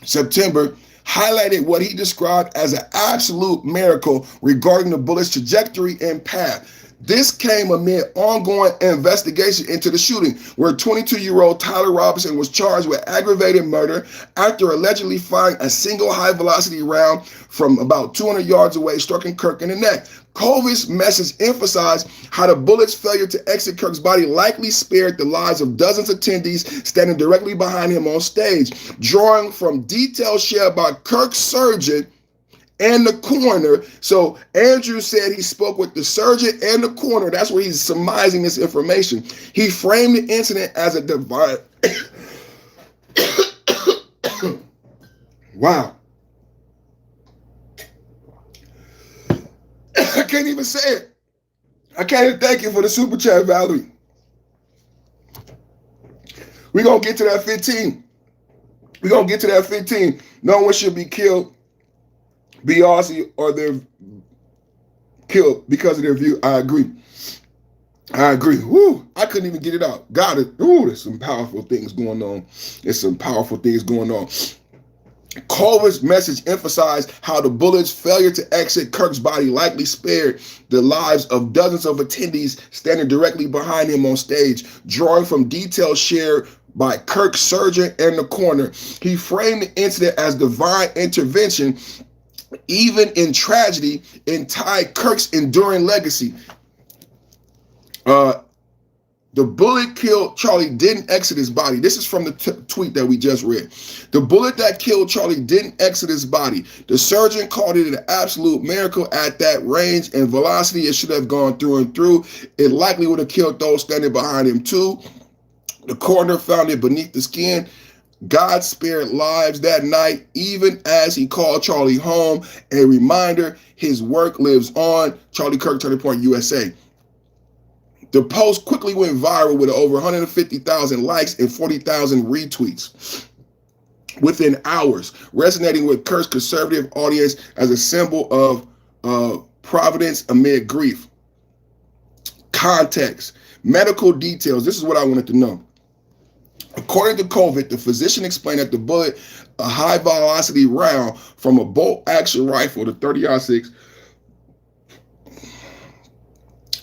September, highlighted what he described as an absolute miracle regarding the bullet's trajectory and path. This came amid ongoing investigation into the shooting, where 22-year-old Tyler Robinson was charged with aggravated murder after allegedly firing a single high-velocity round from about 200 yards away, striking Kirk in the neck. Kolvet's message emphasized how the bullet's failure to exit Kirk's body likely spared the lives of dozens of attendees standing directly behind him on stage, drawing from details shared by Kirk's surgeon and the coroner. So Andrew said he spoke with the surgeon and the coroner. That's where he's surmising this information. He framed the incident as a divine. Wow. I can't even say it. I can't even thank you for the super chat, Valerie. We're going to get to that 15. We're going to get to that 15. No one should be killed, Beyonce, or they're killed because of their view. I agree. I agree. Woo, I couldn't even get it out. Got it. Ooh, there's some powerful things going on. There's some powerful things going on. Kolvet's message emphasized how the bullet's failure to exit Kirk's body likely spared the lives of dozens of attendees standing directly behind him on stage, drawing from details shared by Kirk's surgeon and the coroner. He framed the incident as divine intervention, even in tragedy, and tied Kirk's enduring legacy. The bullet killed Charlie didn't exit his body. This is from the tweet that we just read. The bullet that killed Charlie didn't exit his body. The surgeon called it an absolute miracle at that range and velocity. It should have gone through and through. It likely would have killed those standing behind him too. The coroner found it beneath the skin. God spared lives that night, even as he called Charlie home. A reminder, his work lives on. Charlie Kirk, Turning Point USA. The post quickly went viral with over 150,000 likes and 40,000 retweets within hours, resonating with Kirk's conservative audience as a symbol of providence amid grief. Context, medical details. This is what I wanted to know. According to Kolvet, the physician explained that the bullet, a high-velocity round from a bolt-action rifle, the 30-06,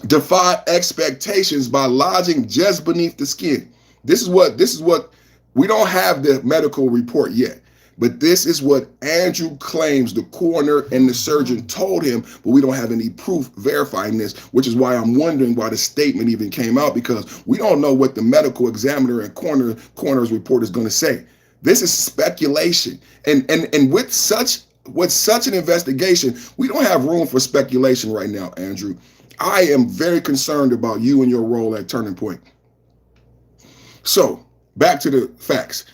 defied expectations by lodging just beneath the skin. This is what we don't have the medical report yet, but this is what Andrew claims the coroner and the surgeon told him, but we don't have any proof verifying this, which is why I'm wondering why the statement even came out, because we don't know what the medical examiner and coroner's report is going to say. This is speculation, and with such an investigation, we don't have room for speculation right now, Andrew. I am very concerned about you and your role at Turning Point. So, back to the facts.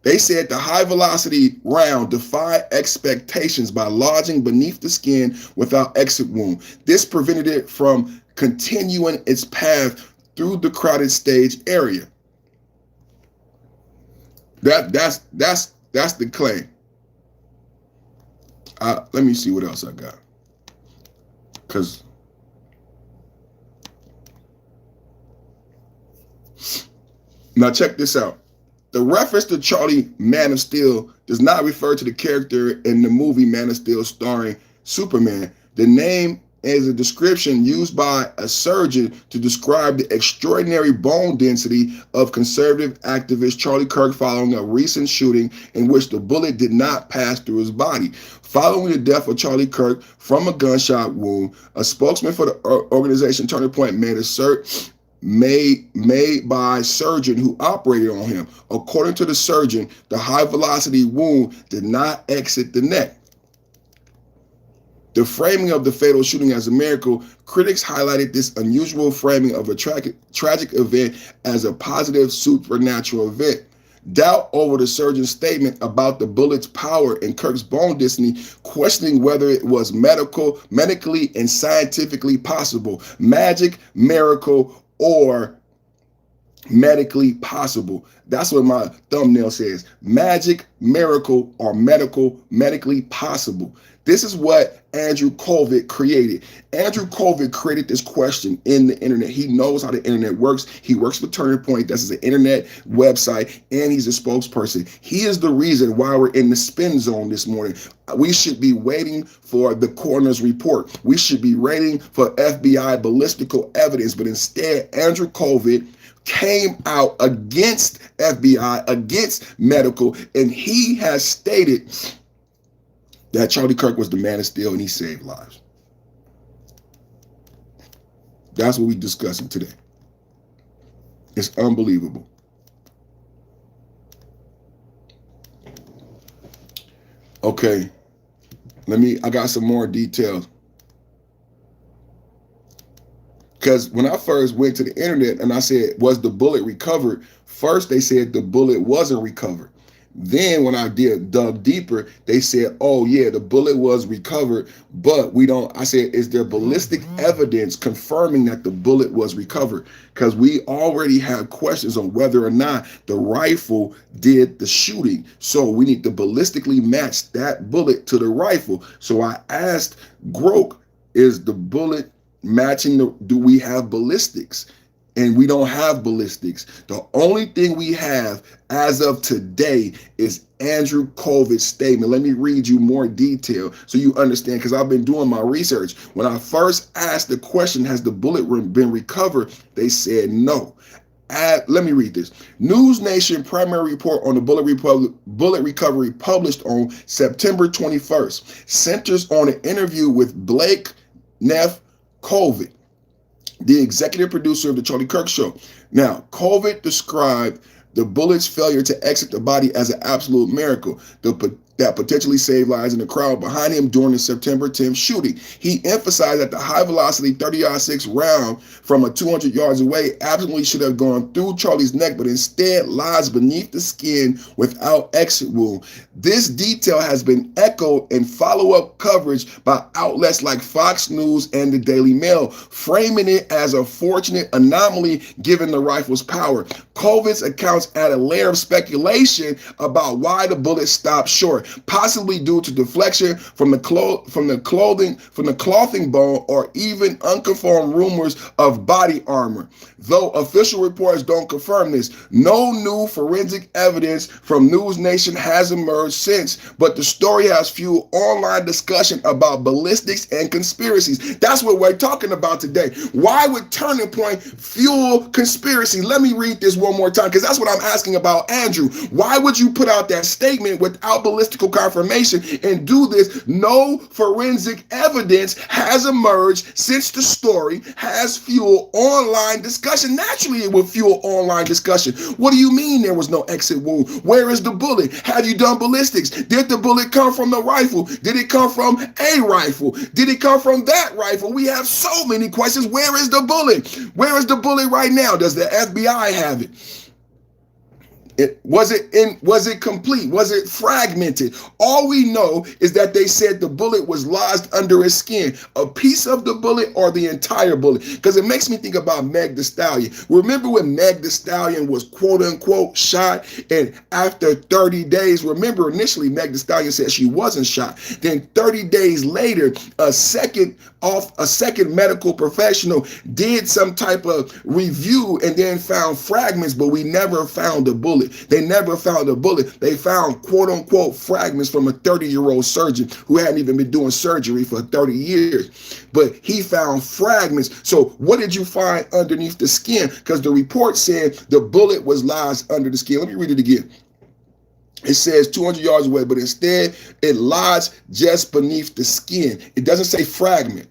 They said the high-velocity round defied expectations by lodging beneath the skin without exit wound. This prevented it from continuing its path through the crowded stage area. That's the claim. Let me see what else I got. Because now check this out. The reference to Charlie Man of Steel does not refer to the character in the movie Man of Steel starring Superman. The name is a description used by a surgeon to describe the extraordinary bone density of conservative activist Charlie Kirk following a recent shooting in which the bullet did not pass through his body. Following the death of Charlie Kirk from a gunshot wound, a spokesman for the organization Turning Point made assert made by a surgeon who operated on him. According to the surgeon, the high velocity wound did not exit the neck. The framing of the fatal shooting as a miracle, critics highlighted this unusual framing of a tragic event as a positive supernatural event. Doubt over the surgeon's statement about the bullet's power and Kirk's bone density, questioning whether it was medically and scientifically possible, magic, miracle, or medically possible. That's what my thumbnail says. Magic, miracle, or medically possible. This is what Andrew Kolvet created. Andrew Kolvet created this question in the internet. He knows how the internet works. He works for Turning Point. This is an internet website, and he's a spokesperson. He is the reason why we're in the spin zone this morning. We should be waiting for the coroner's report. We should be waiting for FBI ballistical evidence, but instead, Andrew Kolvet came out against FBI, against medical, and he has stated that Charlie Kirk was the man of steel and he saved lives. That's what we're discussing today. It's unbelievable. Okay, I got some more details. Because when I first went to the internet and I said, was the bullet recovered? First, they said the bullet wasn't recovered. Then when I dug deeper, they said, oh yeah, the bullet was recovered, but I said, is there ballistic evidence confirming that the bullet was recovered? Because we already have questions on whether or not the rifle did the shooting. So we need to ballistically match that bullet to the rifle. So I asked Groke, is the bullet matching do we have ballistics? And we don't have ballistics. The only thing we have as of today is Andrew Kolvet's statement. Let me read you more detail so you understand, because I've been doing my research. When I first asked the question, has the bullet been recovered? They said no. Let me read this. News Nation primary report on the bullet recovery published on September 21st centers on an interview with Blake Neff Kolvet, the executive producer of the Charlie Kirk Show. Now, Kolvet described the bullet's failure to exit the body as an absolute miracle that potentially saved lives in the crowd behind him during the September 10th shooting. He emphasized that the high-velocity 30-06 round from a 200 yards away absolutely should have gone through Charlie's neck, but instead lies beneath the skin without exit wound. This detail has been echoed in follow-up coverage by outlets like Fox News and the Daily Mail, framing it as a fortunate anomaly given the rifle's power. Kolvet's accounts add a layer of speculation about why the bullet stopped short, possibly due to deflection from the clothing bone, or even unconfirmed rumors of body armor. Though official reports don't confirm this, no new forensic evidence from News Nation has emerged since, but the story has fueled online discussion about ballistics and conspiracies. That's what we're talking about today. Why would Turning Point fuel conspiracy? Let me read this one more time, because that's what I'm asking about, Andrew. Why would you put out that statement without ballistical confirmation and do this? No forensic evidence has emerged since the story has fueled online discussion. Naturally, it will fuel online discussion. What do you mean there was no exit wound? Where is the bullet? Have you done ballistics? Did the bullet come from the rifle? Did it come from a rifle? Did it come from that rifle? We have so many questions. Where is the bullet? Where is the bullet right now? Does the FBI have it? Was it complete? Was it fragmented? All we know is that they said the bullet was lodged under his skin, a piece of the bullet or the entire bullet. Because it makes me think about Meg Thee Stallion. Remember when Meg Thee Stallion was quote unquote shot, and after 30 days, remember initially Meg Thee Stallion said she wasn't shot. Then 30 days later, a second medical professional did some type of review and then found fragments, but we never found the bullet. They never found a bullet. They found quote unquote fragments from a 30-year-old surgeon who hadn't even been doing surgery for 30 years. But he found fragments. So what did you find underneath the skin? Because the report said the bullet was lodged under the skin. Let me read it again. It says 200 yards away, but instead it lodged just beneath the skin. It doesn't say fragment.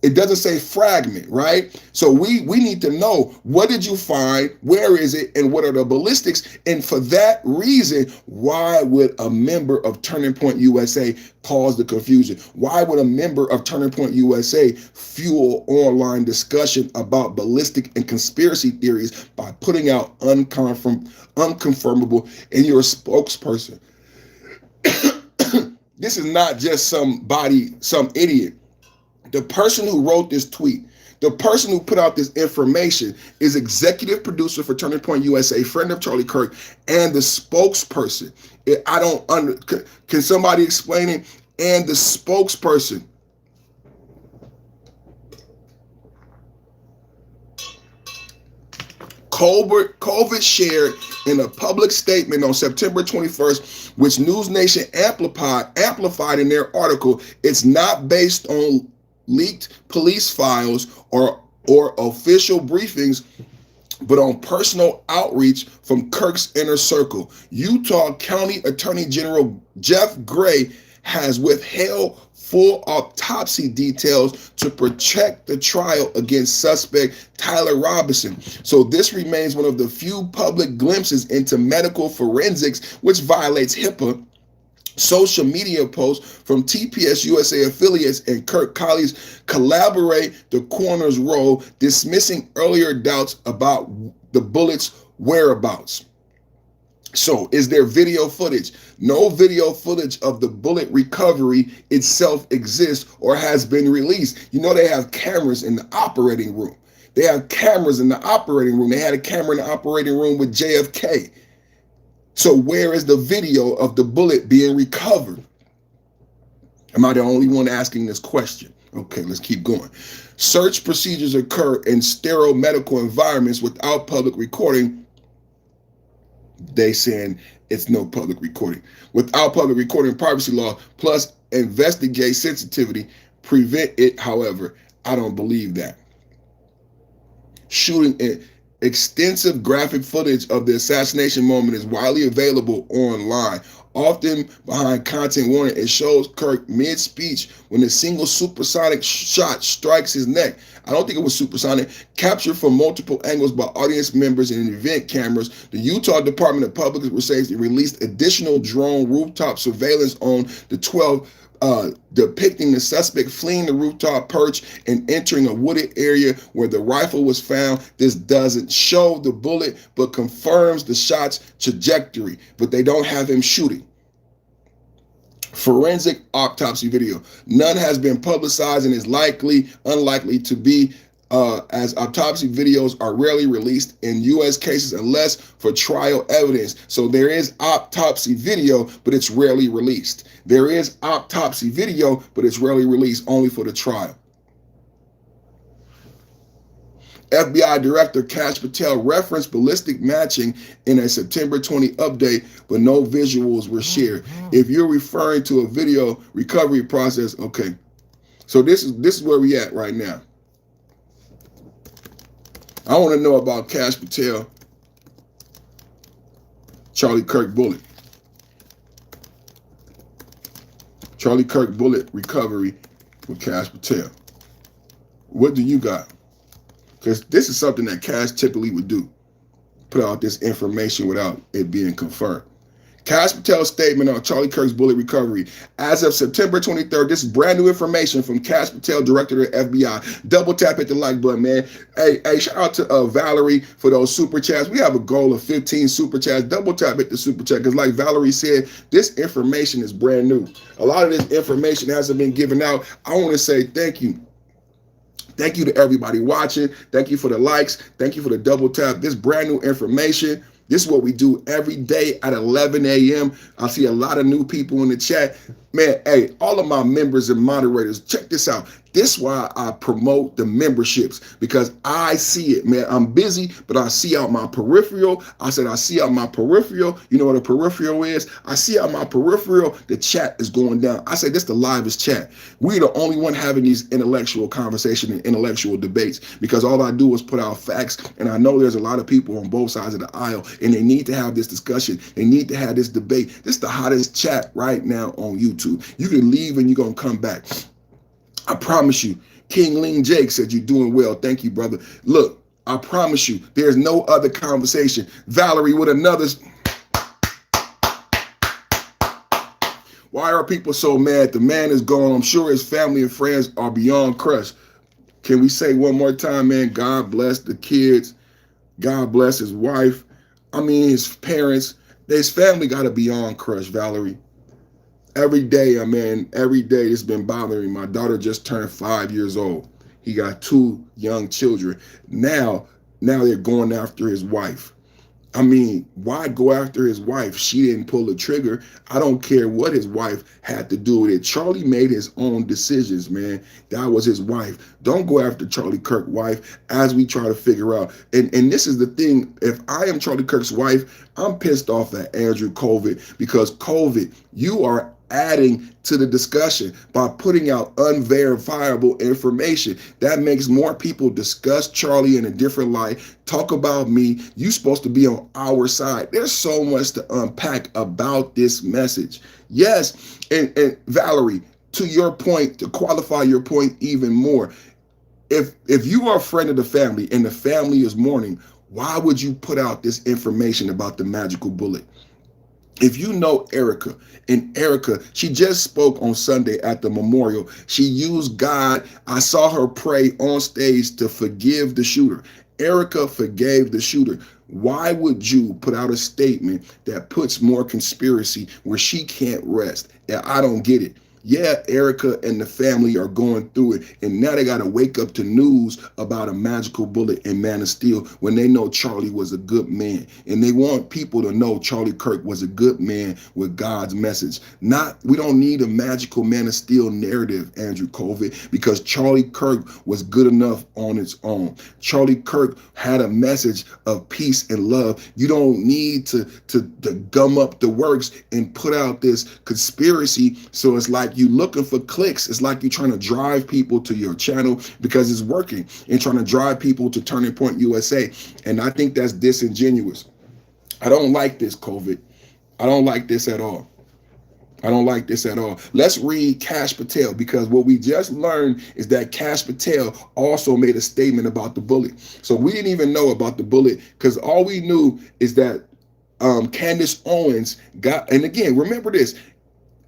It doesn't say fragment, right? So we need to know, what did you find, where is it, and what are the ballistics? And for that reason, why would a member of Turning Point USA cause the confusion? Why would a member of Turning Point USA fuel online discussion about ballistic and conspiracy theories by putting out unconfirmable, and you're a spokesperson? This is not just somebody, some idiot. The person who wrote this tweet, the person who put out this information, is executive producer for Turning Point USA, friend of Charlie Kirk, and the spokesperson. Can somebody explain it? And the spokesperson. Kolvet shared in a public statement on September 21st, which News Nation amplified in their article. It's not based on leaked police files or official briefings, but on personal outreach from Kirk's inner circle. Utah County Attorney General Jeff Gray has withheld full autopsy details to protect the trial against suspect Tyler Robinson. So this remains one of the few public glimpses into medical forensics, which violates HIPAA. Social media posts from TPUSA affiliates and Kirk colleagues collaborate the coroner's role, dismissing earlier doubts about the bullet's whereabouts. So, is there video footage? No video footage of the bullet recovery itself exists or has been released. You know, they have cameras in the operating room. They have cameras in the operating room. They had a camera in the operating room with JFK. So where is the video of the bullet being recovered? Am I the only one asking this question? Okay, let's keep going. Search procedures occur in sterile medical environments without public recording. They saying it's no public recording. Without public recording, privacy law, plus investigate sensitivity, prevent it. However, I don't believe that. Shooting it. Extensive graphic footage of the assassination moment is widely available online. Often behind content warning, it shows Kirk mid-speech when a single supersonic shot strikes his neck. I don't think it was supersonic. Captured from multiple angles by audience members and event cameras. The Utah Department of Public Safety released additional drone rooftop surveillance on the 12th, depicting the suspect fleeing the rooftop perch and entering a wooded area where the rifle was found. This doesn't show the bullet, but confirms the shot's trajectory, but they don't have him shooting. Forensic autopsy video. None has been publicized and is unlikely to be, as autopsy videos are rarely released in U.S. cases unless for trial evidence. So there is autopsy video, but it's rarely released. There is autopsy video, but it's rarely released, only for the trial. FBI Director Kash Patel referenced ballistic matching in a September 20 update, but no visuals were shared. If you're referring to a video recovery process, okay. So this is where we at right now. I want to know about Kash Patel, Charlie Kirk bullet. Charlie Kirk bullet recovery with Kash Patel. What do you got? Because this is something that Kash typically would do. Put out this information without it being confirmed. Kash Patel's statement on Charlie Kirk's bullet recovery. As of September 23rd, this is brand new information from Kash Patel, director of the FBI. Double tap hit the like button, man. Hey, shout out to Valerie for those super chats. We have a goal of 15 super chats. Double tap hit the super chat, because like Valerie said, this information is brand new. A lot of this information hasn't been given out. I want to say thank you. Thank you to everybody watching. Thank you for the likes. Thank you for the double tap. This brand new information. This is what we do every day at 11 a.m. I see a lot of new people in the chat. Man, hey, all of my members and moderators, check this out. This is why I promote the memberships, because I see it, man. I'm busy, but I see out my peripheral. I said I see out my peripheral. You know what a peripheral is? I see out my peripheral, the chat is going down. I say this the livest chat. We're the only one having these intellectual conversations and intellectual debates, because all I do is put out facts, and I know there's a lot of people on both sides of the aisle, and they need to have this discussion. They need to have this debate. This is the hottest chat right now on YouTube. You can leave and you're going to come back. I promise you, King Ling Jake said, you're doing well. Thank you, brother. Look, I promise you, there's no other conversation. Valerie with another. Why are people so mad? The man is gone. I'm sure his family and friends are beyond crushed. Can we say one more time, man? God bless the kids. God bless his wife. I mean, his parents. His family got to be beyond crushed, Valerie. Every day, every day it's been bothering me. My daughter just turned 5 years old. He got 2 young children. Now they're going after his wife. I mean, why go after his wife? She didn't pull the trigger. I don't care what his wife had to do with it. Charlie made his own decisions, man. That was his wife. Don't go after Charlie Kirk's wife as we try to figure out. And this is the thing. If I am Charlie Kirk's wife, I'm pissed off at Andrew Kolvet because Kolvet, you are adding to the discussion by putting out unverifiable information. That makes more people discuss Charlie in a different light, talk about me. You're supposed to be on our side. There's so much to unpack about this message. Yes, and Valerie, to your point, to qualify your point even more, if you are a friend of the family and the family is mourning, why would you put out this information about the magical bullet? If you know Erica, and Erica, she just spoke on Sunday at the memorial. She used God. I saw her pray on stage to forgive the shooter. Erica forgave the shooter. Why would you put out a statement that puts more conspiracy where she can't rest? Yeah, I don't get it. Yeah, Erica and the family are going through it, and now they got to wake up to news about a magical bullet in Man of Steel when they know Charlie was a good man, and they want people to know Charlie Kirk was a good man with God's message. We don't need a magical Man of Steel narrative, Andrew Kolvet, because Charlie Kirk was good enough on its own. Charlie Kirk had a message of peace and love. You don't need to gum up the works and put out this conspiracy. So it's like you looking for clicks. It's like you're trying to drive people to your channel because it's working and trying to drive people to Turning Point USA. And I think that's disingenuous. I don't like this, Kolvet. I don't like this at all. I don't like this at all. Let's read Kash Patel, because what we just learned is that Kash Patel also made a statement about the bullet. So we didn't even know about the bullet because all we knew is that Candace Owens got, and again, remember this.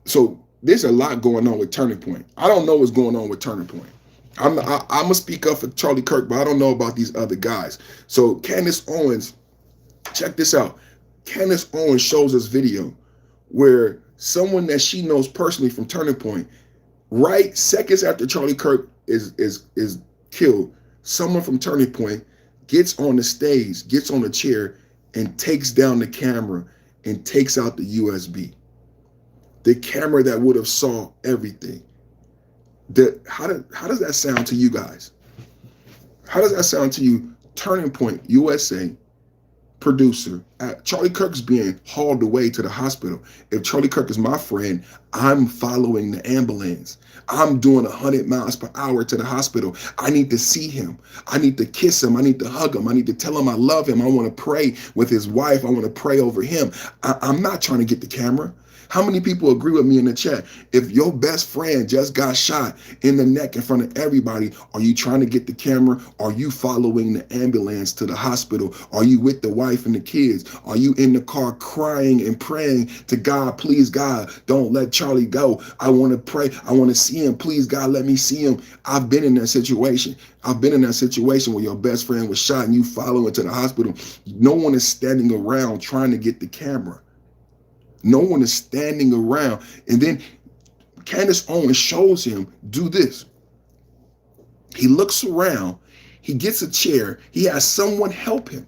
So there's a lot going on with Turning Point. I don't know what's going on with Turning Point. I'm going to speak up for Charlie Kirk, but I don't know about these other guys. So Candace Owens, check this out. Candace Owens shows us video where someone that she knows personally from Turning Point, right seconds after Charlie Kirk is killed, someone from Turning Point gets on the stage, gets on a chair, and takes down the camera and takes out the USB. The camera that would have saw everything. How does that sound to you guys? How does that sound to you? Turning Point USA producer, Charlie Kirk's being hauled away to the hospital. If Charlie Kirk is my friend, I'm following the ambulance. I'm doing 100 miles per hour to the hospital. I need to see him. I need to kiss him. I need to hug him. I need to tell him I love him. I want to pray with his wife. I want to pray over him. I'm not trying to get the camera. How many people agree with me in the chat? If your best friend just got shot in the neck in front of everybody, are you trying to get the camera? Are you following the ambulance to the hospital? Are you with the wife and the kids? Are you in the car crying and praying to God, please God, don't let Charlie go. I want to pray. I want to see him. Please God, let me see him. I've been in that situation. I've been in that situation where your best friend was shot and you follow it to the hospital. No one is standing around trying to get the camera. No one is standing around. And then Candace Owens shows him do this. He looks around. He gets a chair. He has someone help him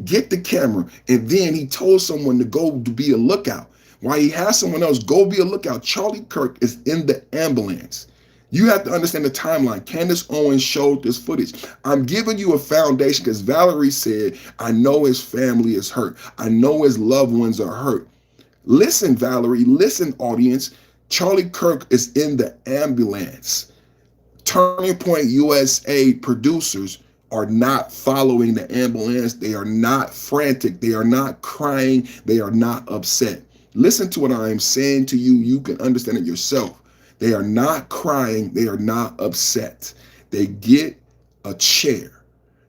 get the camera. And then he told someone to go to be a lookout. While he has someone else go be a lookout, Charlie Kirk is in the ambulance. You have to understand the timeline. Candace Owens showed this footage. I'm giving you a foundation because Valerie said, I know his family is hurt. I know his loved ones are hurt. Listen, Valerie, listen, audience. Charlie Kirk is in the ambulance. Turning Point USA producers are not following the ambulance. They are not frantic. They are not crying. They are not upset. Listen to what I am saying to you. You can understand it yourself. They are not crying. They are not upset. They get a chair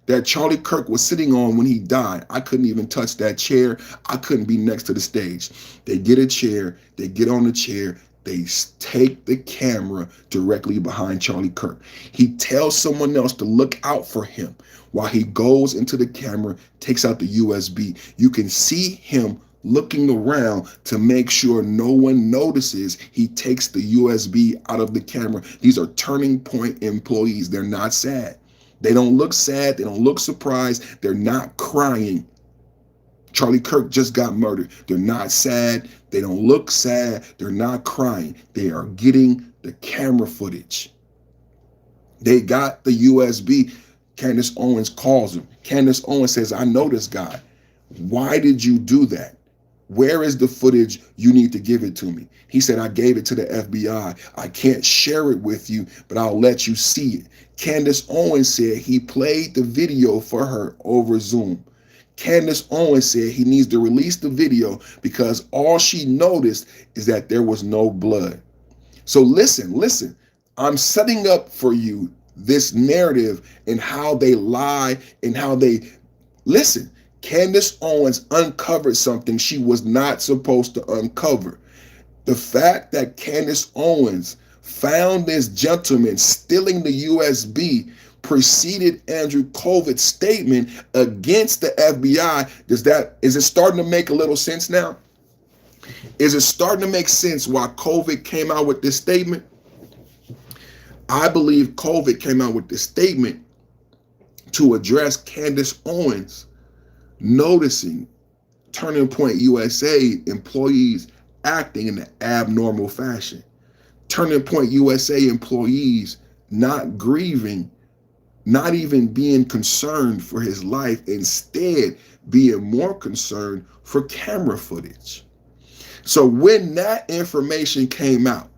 that Charlie Kirk was sitting on when he died. I couldn't even touch that chair. I couldn't be next to the stage. They get a chair. They get on the chair. They take the camera directly behind Charlie Kirk. He tells someone else to look out for him while he goes into the camera, takes out the USB. You can see him looking around to make sure no one notices he takes the USB out of the camera. These are Turning Point employees. They're not sad. They don't look sad. They don't look surprised. They're not crying. Charlie Kirk just got murdered. They're not sad. They don't look sad. They're not crying. They are getting the camera footage. They got the USB. Candace Owens calls him. Candace Owens says, I know this guy. Why did you do that? Where is the footage? You need to give it to me. He said, I gave it to the FBI. I can't share it with you, but I'll let you see it. Candace Owens said he played the video for her over Zoom. Candace Owens said he needs to release the video because all she noticed is that there was no blood. So listen, I'm setting up for you this narrative and how they lie and how they listen. Candace Owens uncovered something she was not supposed to uncover. The fact that Candace Owens found this gentleman stealing the USB preceded Andrew Kolvet's statement against the FBI. Is it starting to make a little sense now? Is it starting to make sense why Kolvet came out with this statement? I believe Kolvet came out with this statement to address Candace Owens noticing Turning Point USA employees acting in an abnormal fashion. Turning Point USA employees not grieving, not even being concerned for his life, instead being more concerned for camera footage. So when that information came out,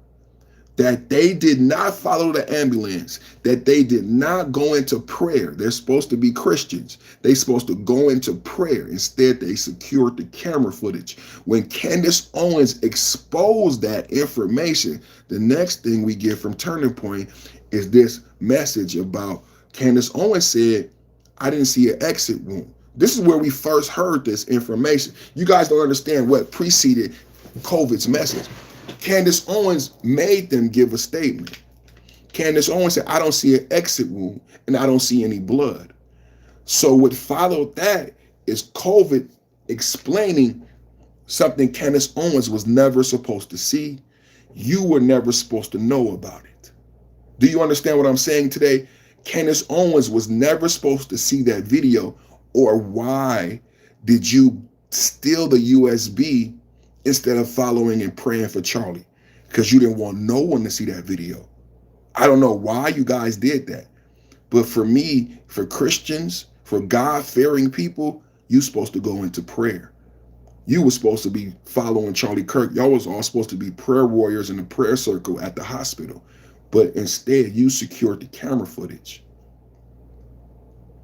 that they did not follow the ambulance, that they did not go into prayer. They're supposed to be Christians. They're supposed to go into prayer. Instead, they secured the camera footage. When Candace Owens exposed that information, the next thing we get from Turning Point is this message about Candace Owens said, I didn't see an exit wound. This is where we first heard this information. You guys don't understand what preceded Kolvet's message. Candace Owens made them give a statement. Candace Owens said, I don't see an exit wound and I don't see any blood. So what followed that is Kolvet explaining something Candace Owens was never supposed to see. You were never supposed to know about it. Do you understand what I'm saying today? Candace Owens was never supposed to see that video. Or why did you steal the USB instead of following and praying for Charlie? Because you didn't want no one to see that video. I don't know why you guys did that. But for me, for Christians, for God-fearing people, you're supposed to go into prayer. You were supposed to be following Charlie Kirk. Y'all was all supposed to be prayer warriors in the prayer circle at the hospital. But instead, you secured the camera footage.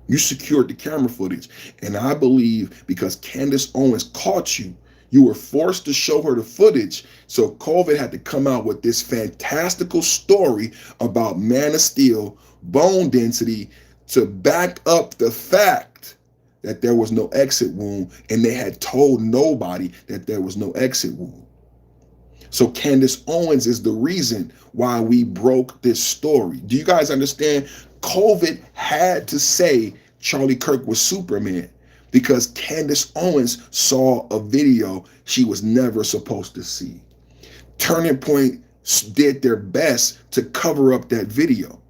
You secured the camera footage. And I believe because Candace Owens caught you, you were forced to show her the footage. So Kolvet had to come out with this fantastical story about Man of Steel, bone density, to back up the fact that there was no exit wound, and they had told nobody that there was no exit wound. So Candace Owens is the reason why we broke this story. Do you guys understand? Kolvet had to say Charlie Kirk was Superman because Candace Owens saw a video she was never supposed to see. Turning Point did their best to cover up that video.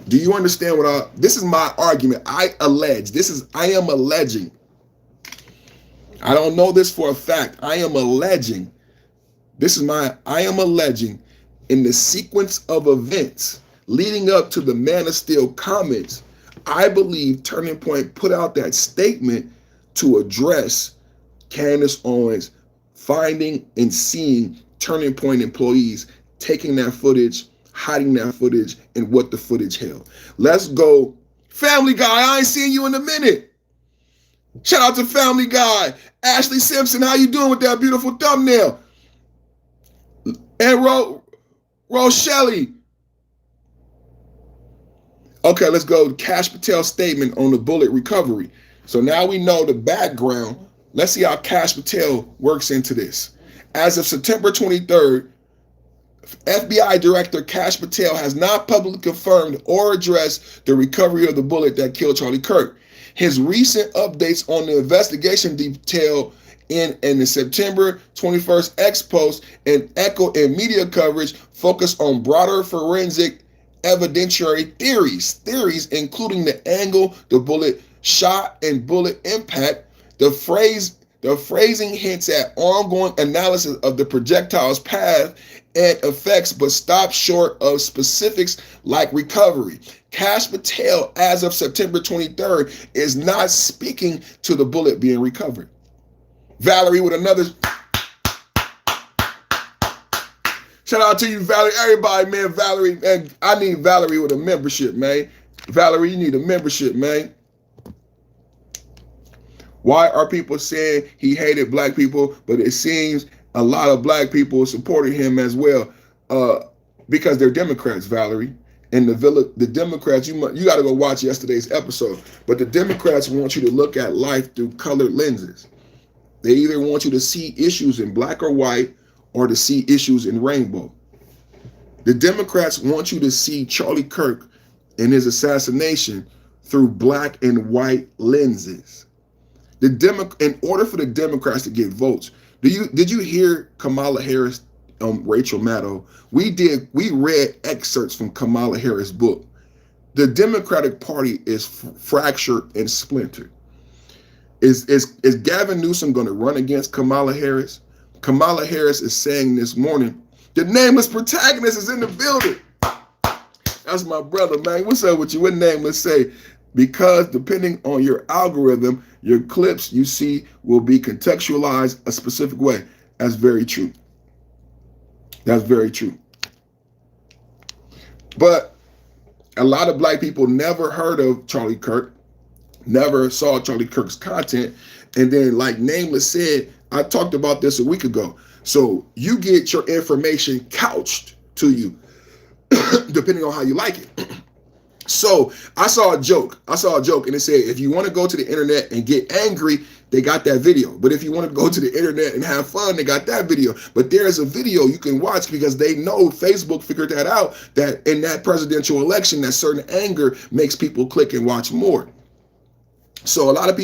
Do you understand this is my argument. I am alleging. I don't know this for a fact. I am alleging. I am alleging in the sequence of events leading up to the Man of Steel comments, I believe Turning Point put out that statement to address Candace Owens finding and seeing Turning Point employees taking that footage, hiding that footage, and what the footage held. Let's go. Family Guy, I ain't seen you in a minute. Shout out to Family Guy. Ashley Simpson, how you doing with that beautiful thumbnail? And Rochelle, Okay, let's go to Kash Patel's statement on the bullet recovery. So now we know the background. Let's see how Kash Patel works into this. As of September 23rd, FBI Director Kash Patel has not publicly confirmed or addressed the recovery of the bullet that killed Charlie Kirk. His recent updates on the investigation detail in the September 21st X post and echo and media coverage focus on broader forensic evidentiary theories including the angle the bullet shot and bullet impact. The phrasing hints at ongoing analysis of the projectile's path and effects, but stops short of specifics like recovery. Kash Patel, as of September 23rd, is not speaking to the bullet being recovered. Valerie with another. Shout out to you, Valerie. Everybody, man. Valerie, man. I need Valerie with a membership, man. Valerie, you need a membership, man. Why are people saying he hated black people, but it seems a lot of black people supported him as well? Because they're Democrats, Valerie. And the Democrats, you got to go watch yesterday's episode. But the Democrats want you to look at life through colored lenses. They either want you to see issues in black or white, or to see issues in rainbow. The Democrats want you to see Charlie Kirk and his assassination through black and white lenses. In order for the Democrats to get votes, did you hear Kamala Harris, Rachel Maddow? We read excerpts from Kamala Harris' book. The Democratic Party is fractured and splintered. Is Gavin Newsom going to run against Kamala Harris? Kamala Harris is saying this morning, the nameless protagonist is in the building. That's my brother, man. What's up with you? What nameless say? Because depending on your algorithm, your clips you see will be contextualized a specific way. That's very true. That's very true. But a lot of black people never heard of Charlie Kirk, never saw Charlie Kirk's content. And then, like Nameless said, I talked about this a week ago. So you get your information couched to you, depending on how you like it. So I saw a joke and it said, if you want to go to the internet and get angry, they got that video. But if you want to go to the internet and have fun, they got that video. But there's a video you can watch because they know Facebook figured that out, that in that presidential election, that certain anger makes people click and watch more. So a lot of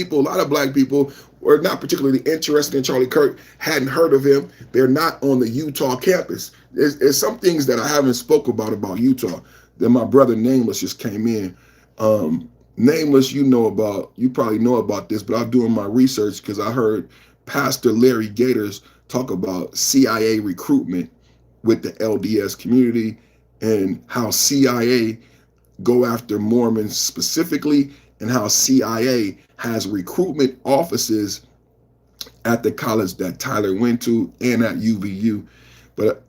black people were not particularly interested in Charlie Kirk, hadn't heard of him. They're not on the Utah campus. There's some things that I haven't spoke about Utah. Then my brother Nameless just came in. Nameless, you probably know about this, but I'm doing my research because I heard Pastor Larry Gators talk about CIA recruitment with the LDS community and how CIA go after Mormons specifically, and how CIA has recruitment offices at the college that Tyler went to and at UVU. But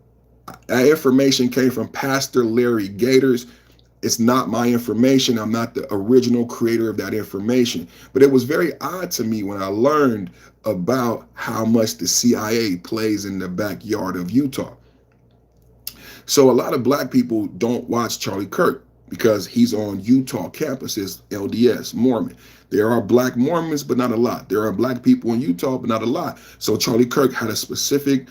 that information came from Pastor Larry Gators. It's not my information. I'm not the original creator of that information. But it was very odd to me when I learned about how much the CIA plays in the backyard of Utah. So a lot of black people don't watch Charlie Kirk because he's on Utah campuses, LDS, Mormon. There are black Mormons, but not a lot. There are black people in Utah, but not a lot. So Charlie Kirk had a specific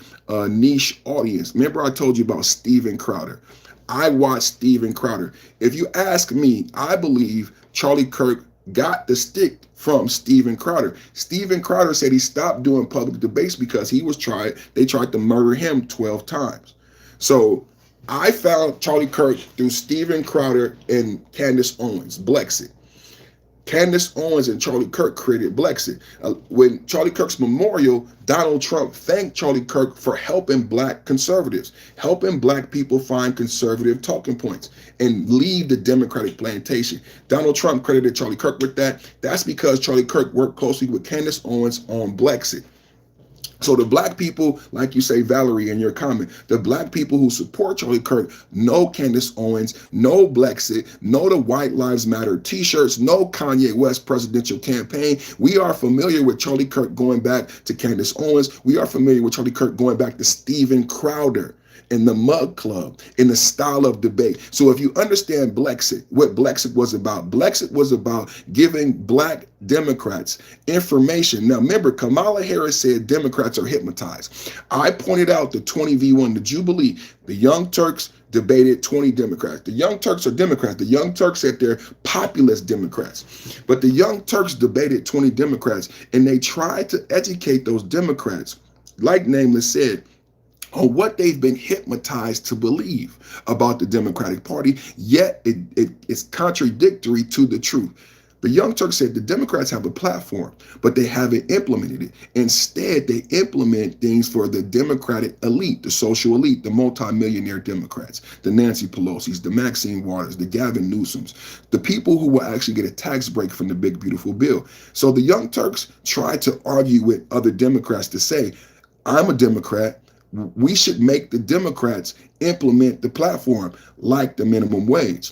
niche audience. Remember I told you about Steven Crowder. I watched Steven Crowder. If you ask me, I believe Charlie Kirk got the stick from Steven Crowder. Steven Crowder said he stopped doing public debates because they tried to murder him 12 times. So I found Charlie Kirk through Steven Crowder and Candace Owens, Blexit. Candace Owens and Charlie Kirk created Blexit. When Charlie Kirk's memorial, Donald Trump thanked Charlie Kirk for helping black conservatives, helping black people find conservative talking points and leave the Democratic plantation. Donald Trump credited Charlie Kirk with that. That's because Charlie Kirk worked closely with Candace Owens on Blexit. So the black people, like you say, Valerie, in your comment, the black people who support Charlie Kirk know Candace Owens, know Blexit, know the White Lives Matter t-shirts, know Kanye West presidential campaign. We are familiar with Charlie Kirk going back to Candace Owens. We are familiar with Charlie Kirk going back to Steven Crowder. in the mug club, in the style of debate. So if you understand Blexit, what Blexit was about giving black Democrats information. Now remember, Kamala Harris said Democrats are hypnotized. I pointed out the 20v1, the Jubilee, the Young Turks debated 20 Democrats. The Young Turks are Democrats. The Young Turks said they're populist Democrats. But the Young Turks debated 20 Democrats, and they tried to educate those Democrats, like Nameless said, on what they've been hypnotized to believe about the Democratic Party, yet it's contradictory to the truth. The Young Turks said the Democrats have a platform, but they haven't implemented it. Instead, they implement things for the Democratic elite, the social elite, the multimillionaire Democrats, the Nancy Pelosi's, the Maxine Waters, the Gavin Newsoms, the people who will actually get a tax break from the big, beautiful bill. So the Young Turks tried to argue with other Democrats to say, I'm a Democrat. We should make the Democrats implement the platform like the minimum wage.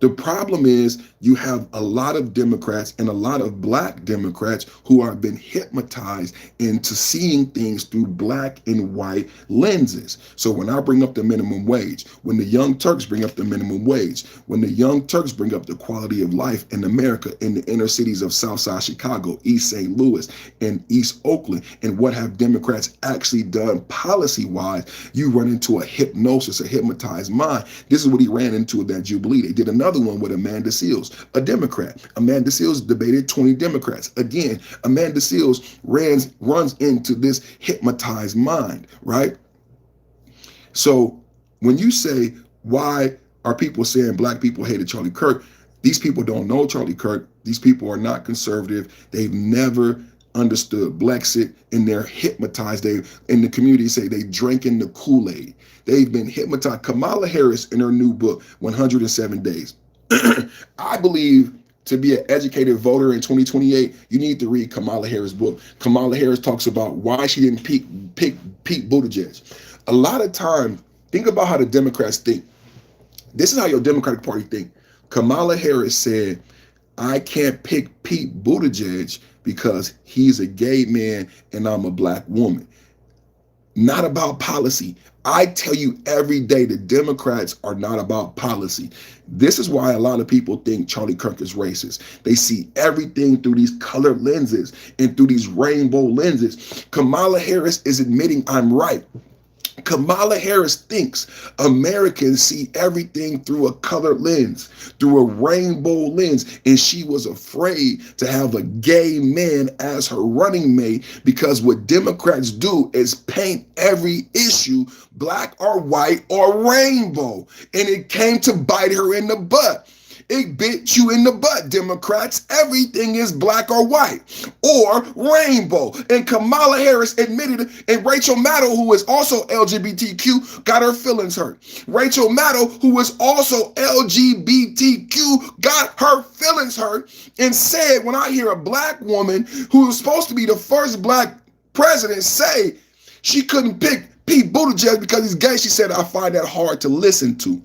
The problem is you have a lot of Democrats and a lot of black Democrats who have been hypnotized into seeing things through black and white lenses. So when I bring up the minimum wage, when the Young Turks bring up the minimum wage, when the Young Turks bring up the quality of life in America, in the inner cities of Southside Chicago, East St. Louis, and East Oakland, and what have Democrats actually done policy-wise, you run into a hypnosis, a hypnotized mind. This is what he ran into at that Jubilee. They did another one with Amanda Seals, a Democrat. Amanda Seals debated 20 Democrats. Again, Amanda Seals runs into this hypnotized mind, right? So when you say, why are people saying black people hated Charlie Kirk? These people don't know Charlie Kirk. These people are not conservative. They've never understood Blexit, and they're hypnotized. They, in the community, say they drinking the Kool-Aid. They've been hypnotized. Kamala Harris, in her new book, 107 Days. I believe to be an educated voter in 2028, you need to read Kamala Harris' book. Kamala Harris talks about why she didn't pick Pete Buttigieg. A lot of times, think about how the Democrats think. This is how your Democratic Party think. Kamala Harris said, I can't pick Pete Buttigieg because he's a gay man and I'm a black woman. Not about policy. I tell you every day, the Democrats are not about policy. This is why a lot of people think Charlie Kirk is racist. They see everything through these colored lenses and through these rainbow lenses. Kamala Harris is admitting I'm right. Kamala Harris thinks Americans see everything through a colored lens, through a rainbow lens, and she was afraid to have a gay man as her running mate because what Democrats do is paint every issue black or white or rainbow, and it came to bite her in the butt. It bit you in the butt, Democrats. Everything is black or white or rainbow. And Kamala Harris admitted it, and Rachel Maddow, who is also LGBTQ, got her feelings hurt. Rachel Maddow, who is also LGBTQ, got her feelings hurt and said, when I hear a black woman who was supposed to be the first black president say she couldn't pick Pete Buttigieg because he's gay, she said, I find that hard to listen to.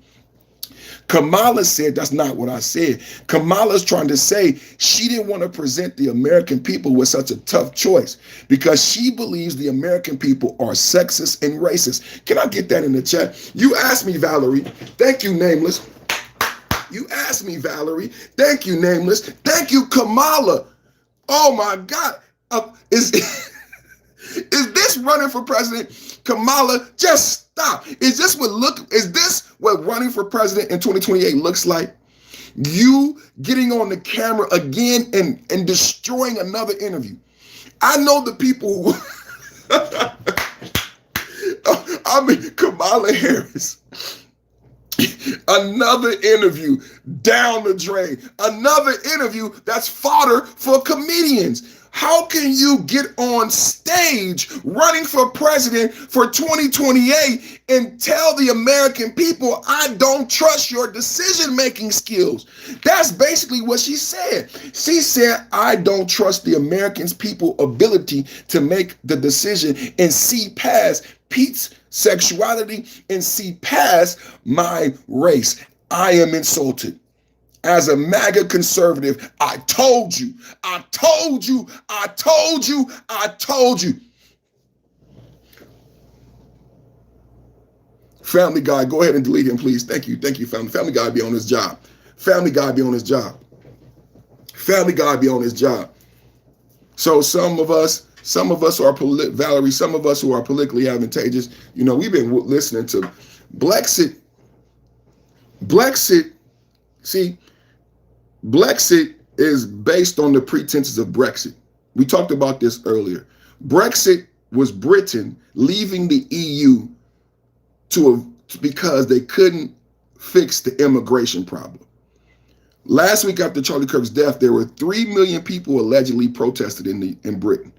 Kamala said, that's not what I said. Kamala's trying to say she didn't want to present the American people with such a tough choice because she believes the American people are sexist and racist. Can I get that in the chat? You asked me, Valerie. Thank you, Nameless. You asked me, Valerie. Thank you, Nameless. Thank you, Kamala. Oh my God. Is this running for president? Kamala, just stop. Is this what running for president in 2028 looks like? You getting on the camera again and destroying another interview. I know the people who Kamala Harris. Another interview down the drain. Another interview that's fodder for comedians. How can you get on stage running for president for 2028 and tell the American people, I don't trust your decision-making skills? That's basically what she said. She said, I don't trust the Americans' people's ability to make the decision and see past Pete's sexuality and see past my race. I am insulted. As a MAGA conservative, I told you. Family Guy, go ahead and delete him, please. Thank you, family. Family Guy be on his job. Family Guy be on his job. Family Guy be on his job. So some of us are Valerie, some of us who are politically advantageous, you know, we've been listening to Blexit. See, Blexit is based on the pretenses of Brexit. We talked about this earlier. Brexit was Britain leaving the EU because they couldn't fix the immigration problem. Last week after Charlie Kirk's death, there were 3 million people allegedly protested in Britain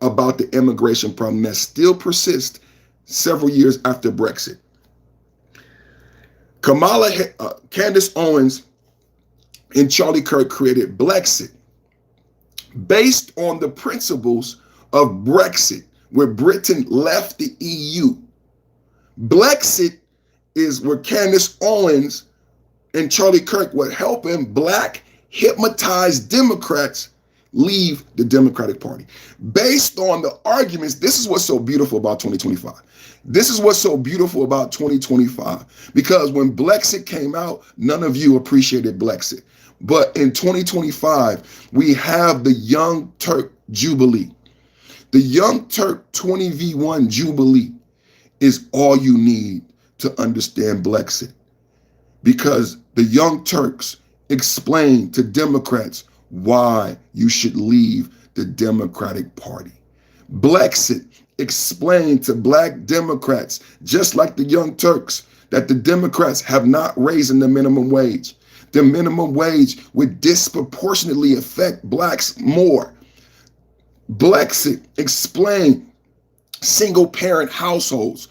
about the immigration problem that still persists several years after Brexit. Candace Owens and Charlie Kirk created Blexit based on the principles of Brexit, where Britain left the EU. Blexit is where Candace Owens and Charlie Kirk were helping black hypnotized Democrats leave the Democratic Party. Based on the arguments, this is what's so beautiful about 2025. This is what's so beautiful about 2025, because when Blexit came out, none of you appreciated Blexit. But in 2025, we have the Young Turk Jubilee. The Young Turk 20v1 Jubilee is all you need to understand Blexit, because the Young Turks explain to Democrats why you should leave the Democratic Party. Blexit explained to black Democrats, just like the Young Turks, that the Democrats have not raised the minimum wage. The minimum wage would disproportionately affect blacks more. Blexit explained single parent households,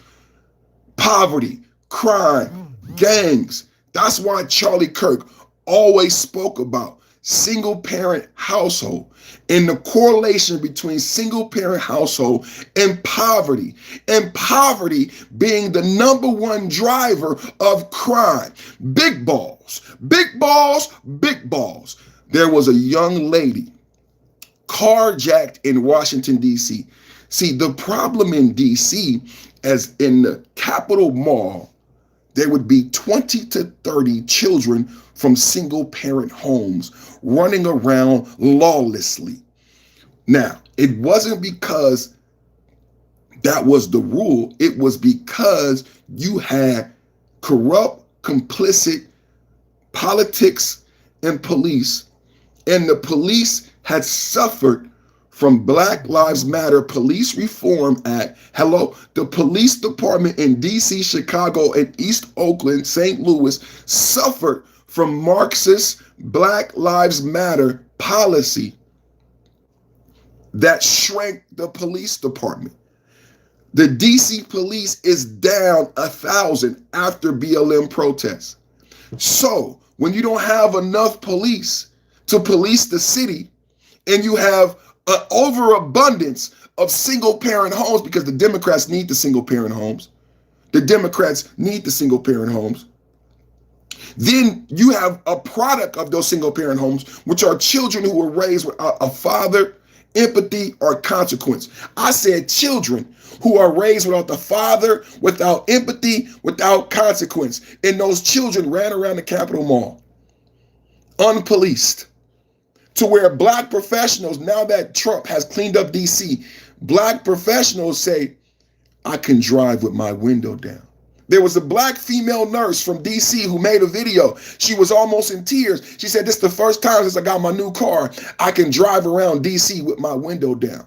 poverty, crime, gangs. That's why Charlie Kirk always spoke about single parent household and the correlation between single parent household and poverty being the #1 driver of crime. Big balls, big balls, big balls. There was a young lady carjacked in Washington, D.C. See, the problem in D.C. as in the Capitol Mall, there would be 20 to 30 children from single parent homes running around lawlessly. Now, it wasn't because that was the rule. It was because you had corrupt, complicit politics and police, and the police had suffered from Black Lives Matter Police Reform Act. Hello, the police department in DC, Chicago, and East Oakland, St. Louis suffered from Marxist Black Lives Matter policy that shrank the police department. The DC police is down 1,000 after BLM protests. So when you don't have enough police to police the city, and you have an overabundance of single parent homes, because the Democrats need the single parent homes. The Democrats need the single parent homes. Then you have a product of those single parent homes, which are children who were raised without a father, empathy, or consequence. I said children who are raised without the father, without empathy, without consequence. And those children ran around the Capitol Mall, unpoliced, to where black professionals, now that Trump has cleaned up DC, black professionals say, I can drive with my window down. There was a black female nurse from DC who made a video. She was almost in tears. She said, this is the first time since I got my new car, I can drive around DC with my window down.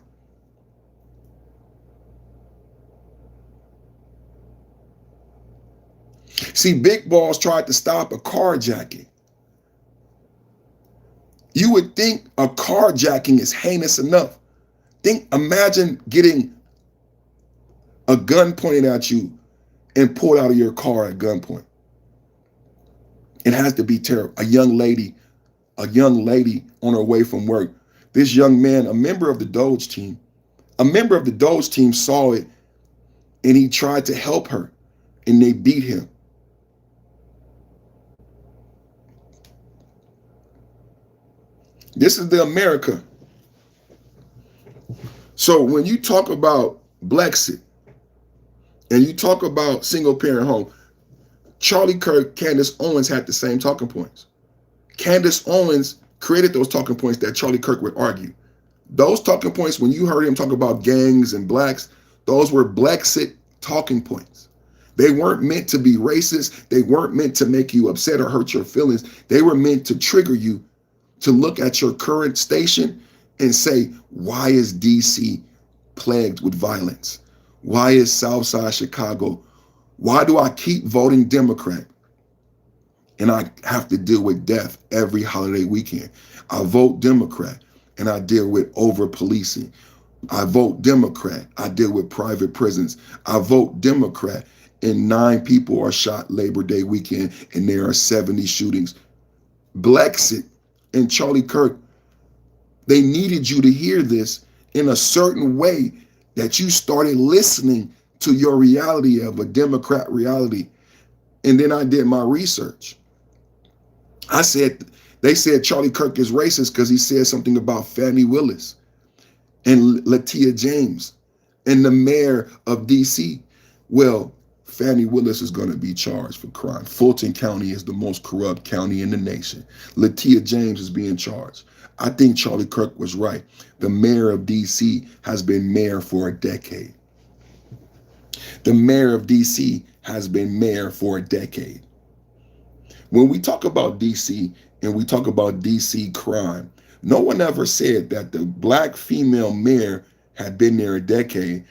See, Big Balls tried to stop a carjacking. You would think a carjacking is heinous enough. Imagine getting a gun pointed at you and pulled out of your car at gunpoint. It has to be terrible. A young lady on her way from work. This young man, a member of the Doge team saw it, and he tried to help her, and they beat him. This is the America. So when you talk about Blexit and you talk about single parent home, Charlie Kirk, Candace Owens had the same talking points. Candace Owens created those talking points that Charlie Kirk would argue. Those talking points, when you heard him talk about gangs and blacks, those were Blexit talking points. They weren't meant to be racist. They weren't meant to make you upset or hurt your feelings. They were meant to trigger you to look at your current station and say, why is DC plagued with violence? Why is Southside Chicago? Why do I keep voting Democrat? And I have to deal with death every holiday weekend. I vote Democrat and I deal with over policing. I vote Democrat. I deal with private prisons. I vote Democrat and 9 people are shot Labor Day weekend and there are 70 shootings. Blexit and Charlie Kirk, they needed you to hear this in a certain way that you started listening to your reality of a Democrat reality. And then I did my research. They said Charlie Kirk is racist because he said something about Fannie Willis and Latia James and the mayor of DC. Well, Fannie Willis is going to be charged for crime. Fulton County is the most corrupt county in the nation. Latia James is being charged. I think Charlie Kirk was right. The mayor of DC has been mayor for a decade. The mayor of DC has been mayor for a decade. When we talk about DC and we talk about DC crime, no one ever said that the black female mayor had been there a decade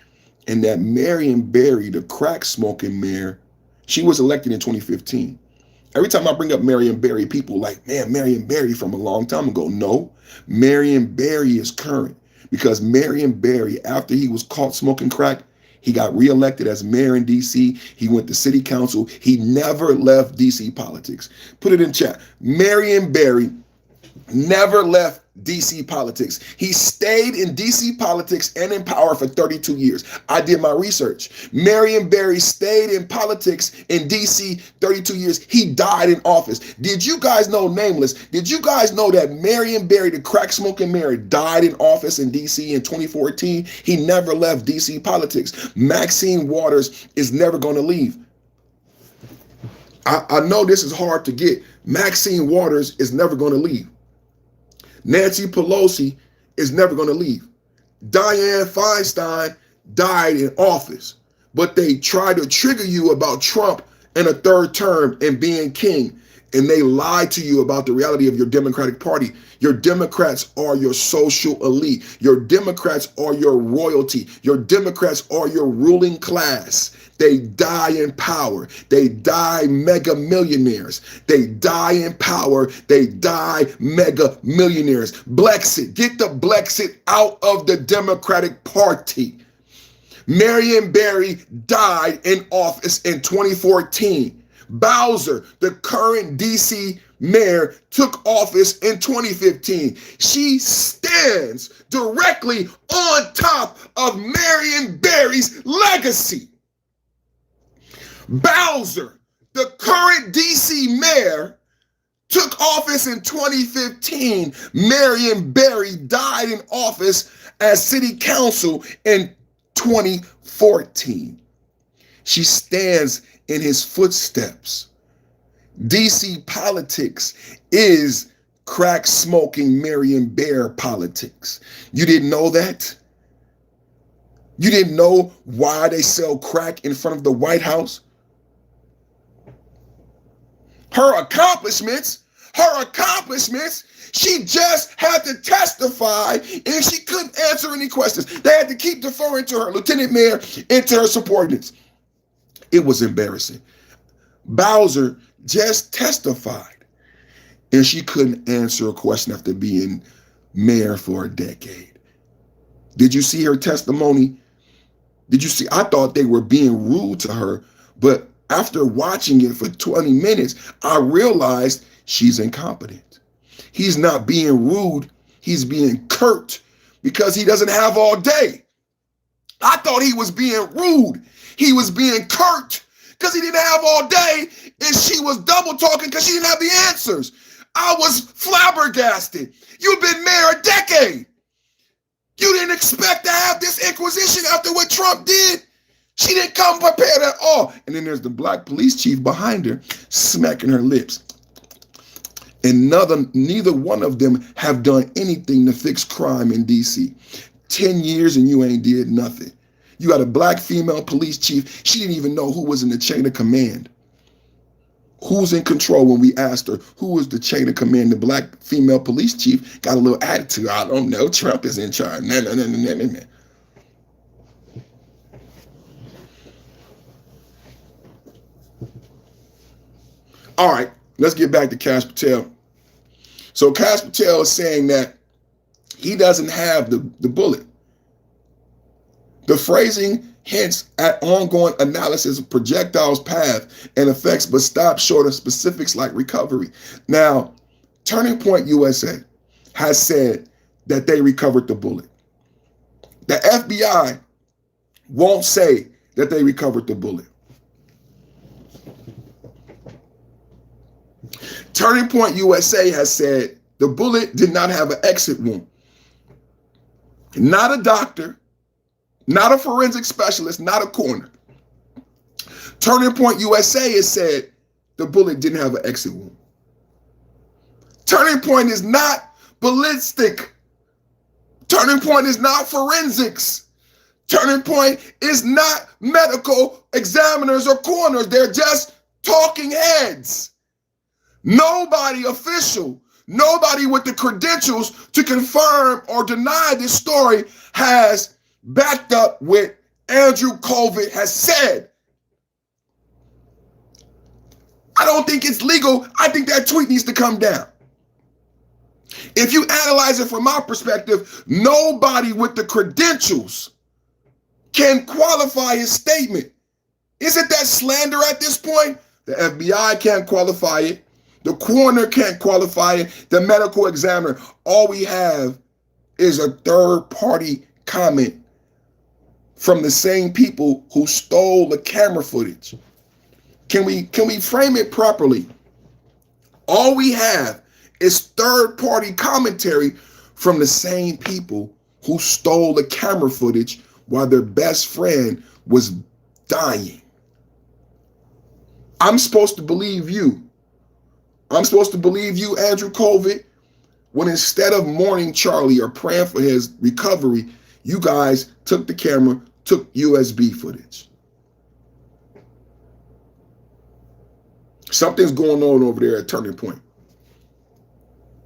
and that Marion Barry, the crack smoking mayor, she was elected in 2015. Every time I bring up Marion Barry, people like, man, Marion Barry from a long time ago. No, Marion Barry is current because Marion Barry, after he was caught smoking crack, he got reelected as mayor in DC. He went to city council. He never left DC politics. Put it in chat. Marion Barry never left DC politics. He stayed in DC politics and in power for 32 years. I did my research. Marion Barry stayed in politics in DC 32 years. He died in office. Did you guys know, nameless, did you guys know that Marion Barry, the crack smoking mayor, died in office in DC in 2014? He never left DC politics. Maxine Waters is never going to leave. I know this is hard to get. Maxine Waters is never going to leave. Nancy Pelosi is never going to leave. Dianne Feinstein died in office, but they try to trigger you about Trump and a third term and being king. And they lie to you about the reality of your Democratic Party. Your Democrats are your social elite. Your Democrats are your royalty. Your Democrats are your ruling class. They die in power. They die mega millionaires. They die in power. They die mega millionaires. Blexit. Get the Blexit out of the Democratic Party. Marion Barry died in office in 2014. Bowser, the current DC mayor, took office in 2015. She stands directly on top of Marion Barry's legacy. Bowser, the current DC mayor, took office in 2015. Marion Barry died in office as city council in 2014. She stands in his footsteps. DC politics is crack smoking Marion Barry politics. You didn't know that? You didn't know why they sell crack in front of the White House? Her accomplishments, she just had to testify and she couldn't answer any questions. They had to keep deferring to her, Lieutenant Mayor, and to her subordinates. It was embarrassing. Bowser just testified and she couldn't answer a question after being mayor for a decade. Did you see her testimony? Did you see? I thought they were being rude to her, but after watching it for 20 minutes, I realized she's incompetent. He's not being rude. He's being curt because he doesn't have all day. I thought he was being rude. He was being curt because he didn't have all day and she was double talking because she didn't have the answers. I was flabbergasted. You've been mayor a decade. You didn't expect to have this inquisition after what Trump did? She didn't come prepared at all. And then there's the black police chief behind her smacking her lips. And neither one of them have done anything to fix crime in DC. 10 years and you ain't did nothing. You got a black female police chief. She didn't even know who was in the chain of command. Who's in control when we asked her, who was the chain of command? The black female police chief got a little attitude. I don't know. Trump is in charge. No. All right, let's get back to Kash Patel. So Kash Patel is saying that he doesn't have the bullet. The phrasing hints at ongoing analysis of projectiles' path and effects, but stops short of specifics like recovery. Now, Turning Point USA has said that they recovered the bullet. The FBI won't say that they recovered the bullet. Turning Point USA has said the bullet did not have an exit wound. Not a doctor, not a forensic specialist, not a coroner. Turning Point USA has said the bullet didn't have an exit wound. Turning Point is not ballistic. Turning Point is not forensics. Turning Point is not medical examiners or coroners. They're just talking heads. Nobody official, nobody with the credentials to confirm or deny this story has backed up what Andrew Kolvet has said. I don't think it's legal. I think that tweet needs to come down. If you analyze it from my perspective, nobody with the credentials can qualify his statement. Isn't that slander at this point? The FBI can't qualify it. The coroner can't qualify it. The medical examiner. All we have is a third-party comment from the same people who stole the camera footage. Can we frame it properly? All we have is third-party commentary from the same people who stole the camera footage while their best friend was dying. I'm supposed to believe you. I'm supposed to believe you, Andrew Kolvet, when instead of mourning Charlie or praying for his recovery, you guys took the camera, took USB footage. Something's going on over there at Turning Point.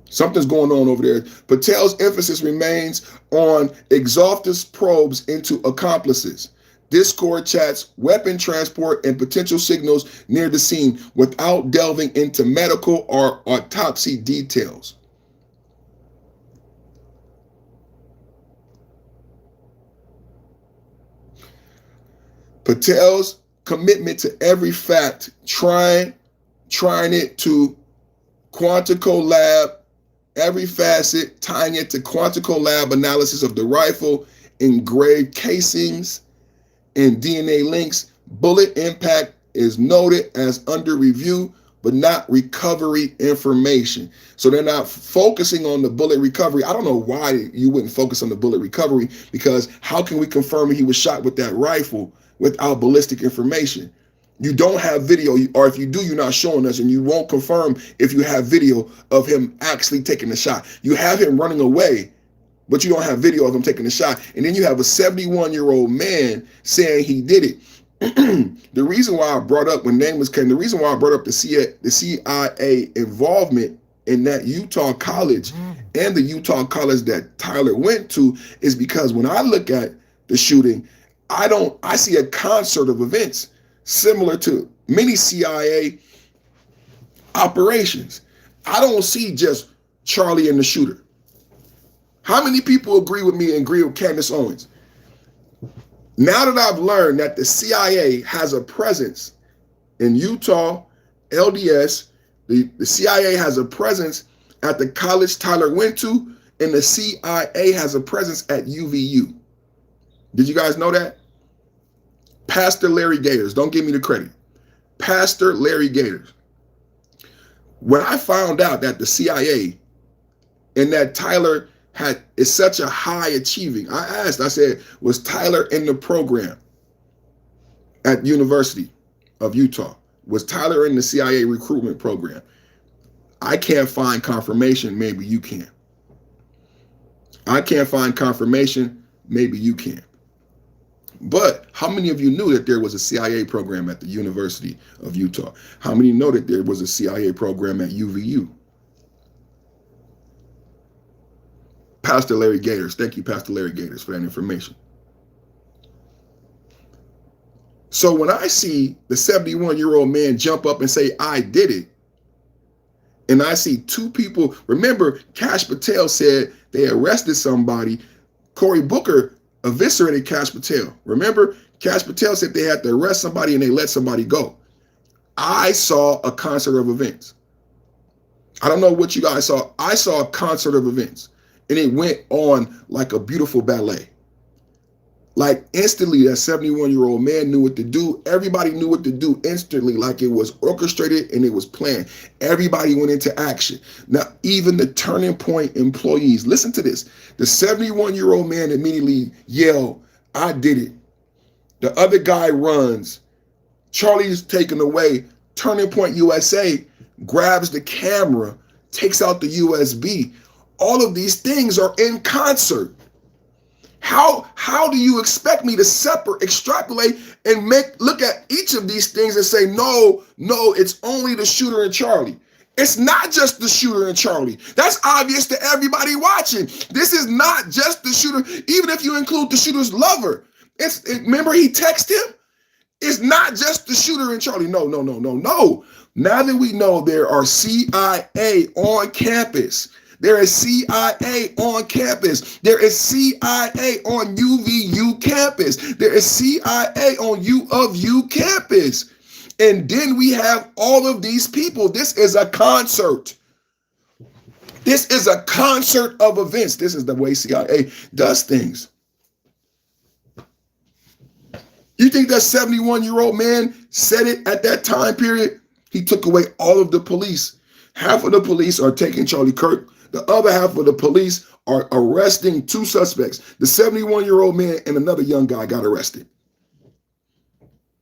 Something's going on over there. Patel's emphasis remains on exhaustive probes into accomplices, Discord chats, weapon transport, and potential signals near the scene without delving into medical or autopsy details. Patel's commitment to every fact, trying it to Quantico Lab, every facet, tying it to Quantico Lab analysis of the rifle, engraved casings, and DNA links. Bullet impact is noted as under review, but not recovery information. So they're not focusing on the bullet recovery. I don't know why you wouldn't focus on the bullet recovery, because how can we confirm he was shot with that rifle without ballistic information? You don't have video, or if you do, you're not showing us, and you won't confirm if you have video of him actually taking the shot. You have him running away, but you don't have video of him taking the shot. And then you have a 71-year-old man saying he did it. The reason why I brought up, when nameless came, the reason why I brought up the CIA involvement in that Utah college and the Utah college that Tyler went to is because when I look at the shooting, I see a concert of events similar to many CIA operations. I don't see just Charlie and the shooter. How many people agree with me and agree with Candace Owens? Now that I've learned that the CIA has a presence in Utah, LDS, the CIA has a presence at the college Tyler went to, and the CIA has a presence at UVU. Did you guys know that? Pastor Larry Gators, don't give me the credit. Pastor Larry Gators. When I found out that the CIA and that Tyler is such a high achieving, I said, was Tyler in the program? at University of Utah? Was Tyler in the CIA recruitment program? I can't find confirmation. Maybe you can. I can't find confirmation. Maybe you can. But how many of you knew that there was a CIA program at the University of Utah? How many know that there was a CIA program at UVU? Pastor Larry Gators. Thank you, Pastor Larry Gators, for that information. So when I see the 71-year-old man jump up and say, I did it, and I see two people, remember, Kash Patel said they arrested somebody. Cory Booker eviscerated Kash Patel. Remember, Kash Patel said they had to arrest somebody and they let somebody go. I saw a concert of events. I don't know what you guys saw. I saw a concert of events, and it went on like a beautiful ballet. Like instantly, that 71-year-old man knew what to do. Everybody knew what to do instantly, like it was orchestrated and it was planned. Everybody went into action. Now, even the Turning Point employees, listen to this. The 71-year-old man immediately yelled, I did it. The other guy runs. Charlie's taken away. Turning Point USA grabs the camera, takes out the USB. All of these things are in concert. How do you expect me to extrapolate and look at each of these things and say, no, it's only the shooter and Charlie? It's not just the shooter and Charlie. That's obvious to everybody watching. This is not just the shooter, even if you include the shooter's lover. Remember he texted him? It's not just the shooter and Charlie. No. Now that we know there are CIA on campus, there is CIA on campus. There is CIA on UVU campus. There is CIA on U of U campus. And then we have all of these people. This is a concert. This is a concert of events. This is the way CIA does things. You think that 71-year-old man said it at that time period? He took away all of the police. Half of the police are taking Charlie Kirk. The other half of the police are arresting two suspects. The 71-year-old man and another young guy got arrested.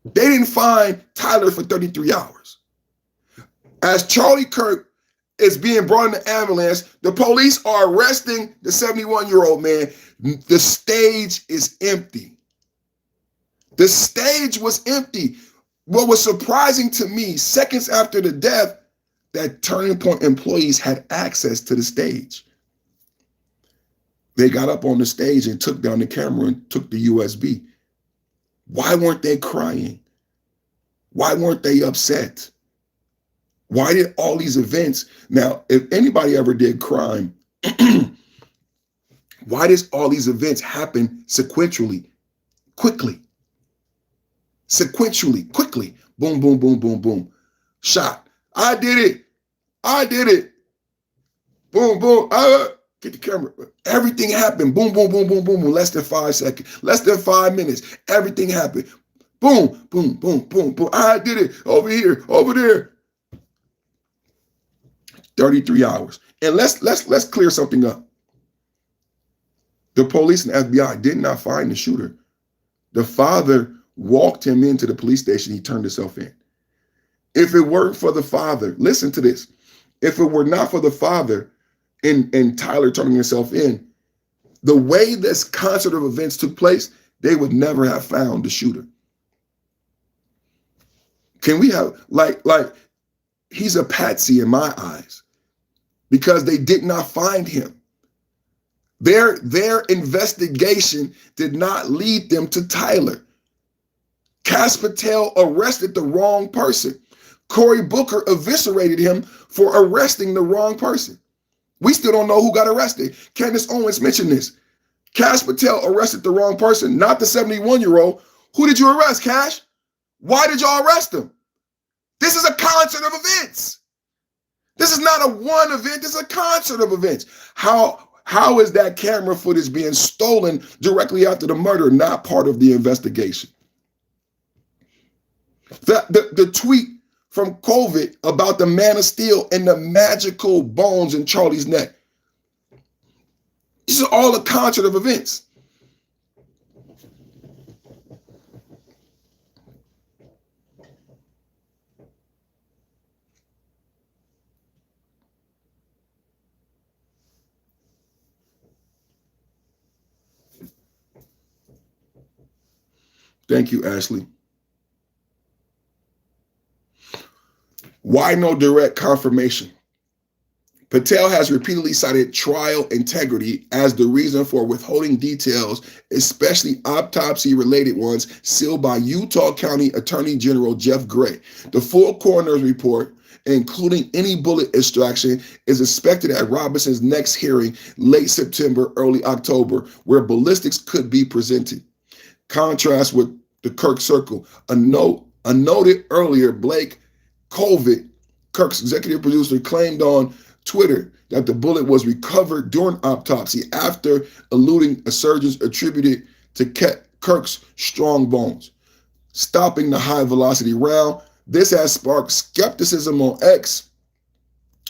They didn't find Tyler for 33 hours. As Charlie Kirk is being brought in the ambulance, the police are arresting the 71-year-old man. The stage is empty. The stage was empty. What was surprising to me, seconds after the death, that Turning Point employees had access to the stage. They got up on the stage and took down the camera and took the USB. Why weren't they crying? Why weren't they upset? Why did all these events? Now, if anybody ever did crime, why does all these events happen sequentially, quickly? Sequentially, quickly. Boom, boom, boom, boom, boom. Shot. I did it. Boom, boom. Get the camera. Everything happened. Boom, boom, boom, boom, boom. Less than 5 seconds. Less than 5 minutes. Everything happened. Boom, boom, boom, boom, boom. I did it. Over here, over there. 33 hours. And let's clear something up. The police and FBI did not find the shooter. The father walked him into the police station. He turned himself in. If it weren't for the father, listen to this. If it were not for the father and Tyler turning himself in, the way this concert of events took place, they would never have found the shooter. Can we have, like he's a patsy in my eyes because they did not find him. Their investigation did not lead them to Tyler. Kash Patel arrested the wrong person. Cory Booker eviscerated him for arresting the wrong person. We still don't know who got arrested. Candace Owens mentioned this. Kash Patel arrested the wrong person, not the 71-year-old. Who did you arrest, Kash? Why did y'all arrest him? This is a concert of events. This is not a one event. This is a concert of events. How is that camera footage being stolen directly after the murder not part of the investigation? The tweet from Kolvet about the Man of Steel and the magical bones in Charlie's neck. This is all a concert of events. Thank you, Ashley. Why no direct confirmation? Patel has repeatedly cited trial integrity as the reason for withholding details, especially autopsy-related ones sealed by Utah County Attorney General Jeff Gray. The full coroner's report, including any bullet extraction, is expected at Robinson's next hearing late September, early October, where ballistics could be presented. Contrast with the Kirk circle. A noted earlier, Blake Kolvet, Kirk's executive producer, claimed on Twitter that the bullet was recovered during autopsy after eluding a surgeon's attributed to Kirk's strong bones, stopping the high-velocity round. This has sparked skepticism on X,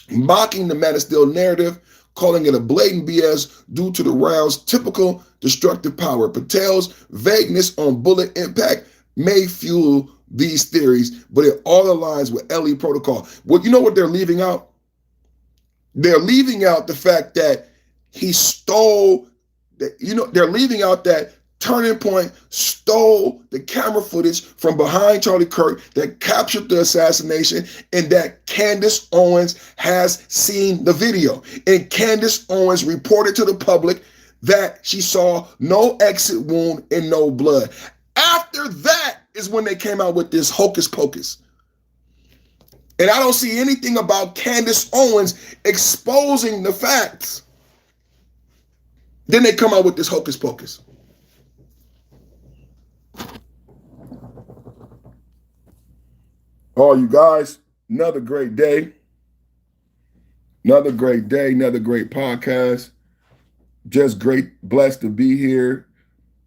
mocking the Man of Steel narrative, calling it a blatant BS due to the round's typical destructive power. Patel's vagueness on bullet impact may fuel these theories, but it all aligns with LE protocol. Well, you know what they're leaving out? They're leaving out the fact that he stole, they're leaving out that Turning Point stole the camera footage from behind Charlie Kirk that captured the assassination, and that Candace Owens has seen the video. And Candace Owens reported to the public that she saw no exit wound and no blood. After that is when they came out with this hocus pocus. And I don't see anything about Candace Owens exposing the facts. Then they come out with this hocus pocus. Oh, you guys, another great day. Another great day, another great podcast. Just great, blessed to be here.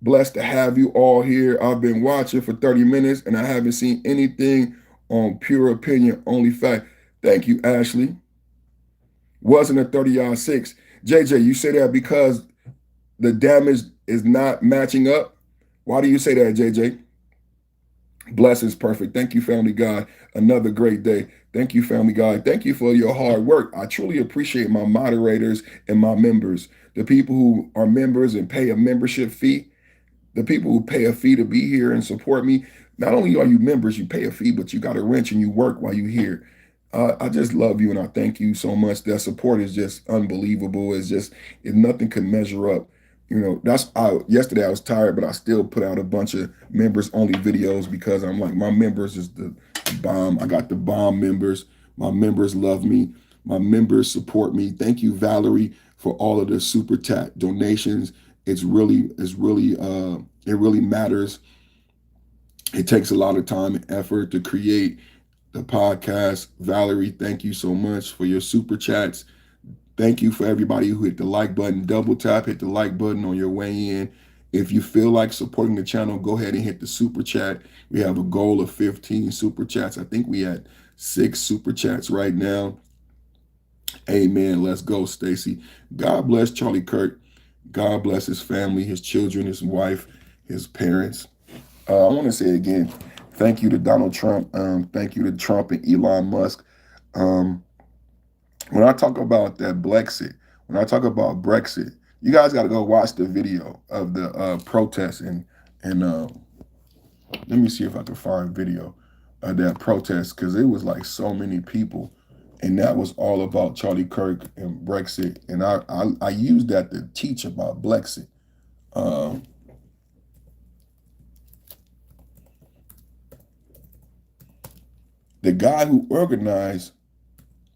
Blessed to have you all here. I've been watching for 30 minutes and I haven't seen anything on Pure Opinion, Only Fact. Thank you, Ashley. Wasn't a 30-yard six. JJ, you say that because the damage is not matching up? Why do you say that, JJ? Blessings, perfect. Thank you, family God. Another great day. Thank you, family God. Thank you for your hard work. I truly appreciate my moderators and my members, the people who are members and pay a membership fee, the people who pay a fee to be here and support me. Not only are you members, you pay a fee, but you got a wrench and you work while you're here. I just love you and I thank you so much. That support is just unbelievable. Nothing can measure up. Yesterday I was tired, but I still put out a bunch of members only videos because I'm like, my members is the bomb. I got the bomb members. My members love me. My members support me. Thank you, Valerie, for all of the super chat donations. It really matters. It takes a lot of time and effort to create the podcast. Valerie, thank you so much for your super chats. Thank you for everybody who hit the like button. Double tap, hit the like button on your way in. If you feel like supporting the channel, go ahead and hit the super chat. We have a goal of 15 super chats. I think we had 6 super chats right now. Amen. Let's go, Stacy. God bless Charlie Kirk. God bless his family, his children, his wife, his parents. I want to say again, thank you to Donald Trump. Thank you to Trump and Elon Musk. When I talk about that Blexit, when I talk about Brexit, you guys got to go watch the video of the protest and let me see if I can find video of that protest, because it was like so many people, and that was all about Charlie Kirk and Brexit, and I used that to teach about Blexit. The guy who organized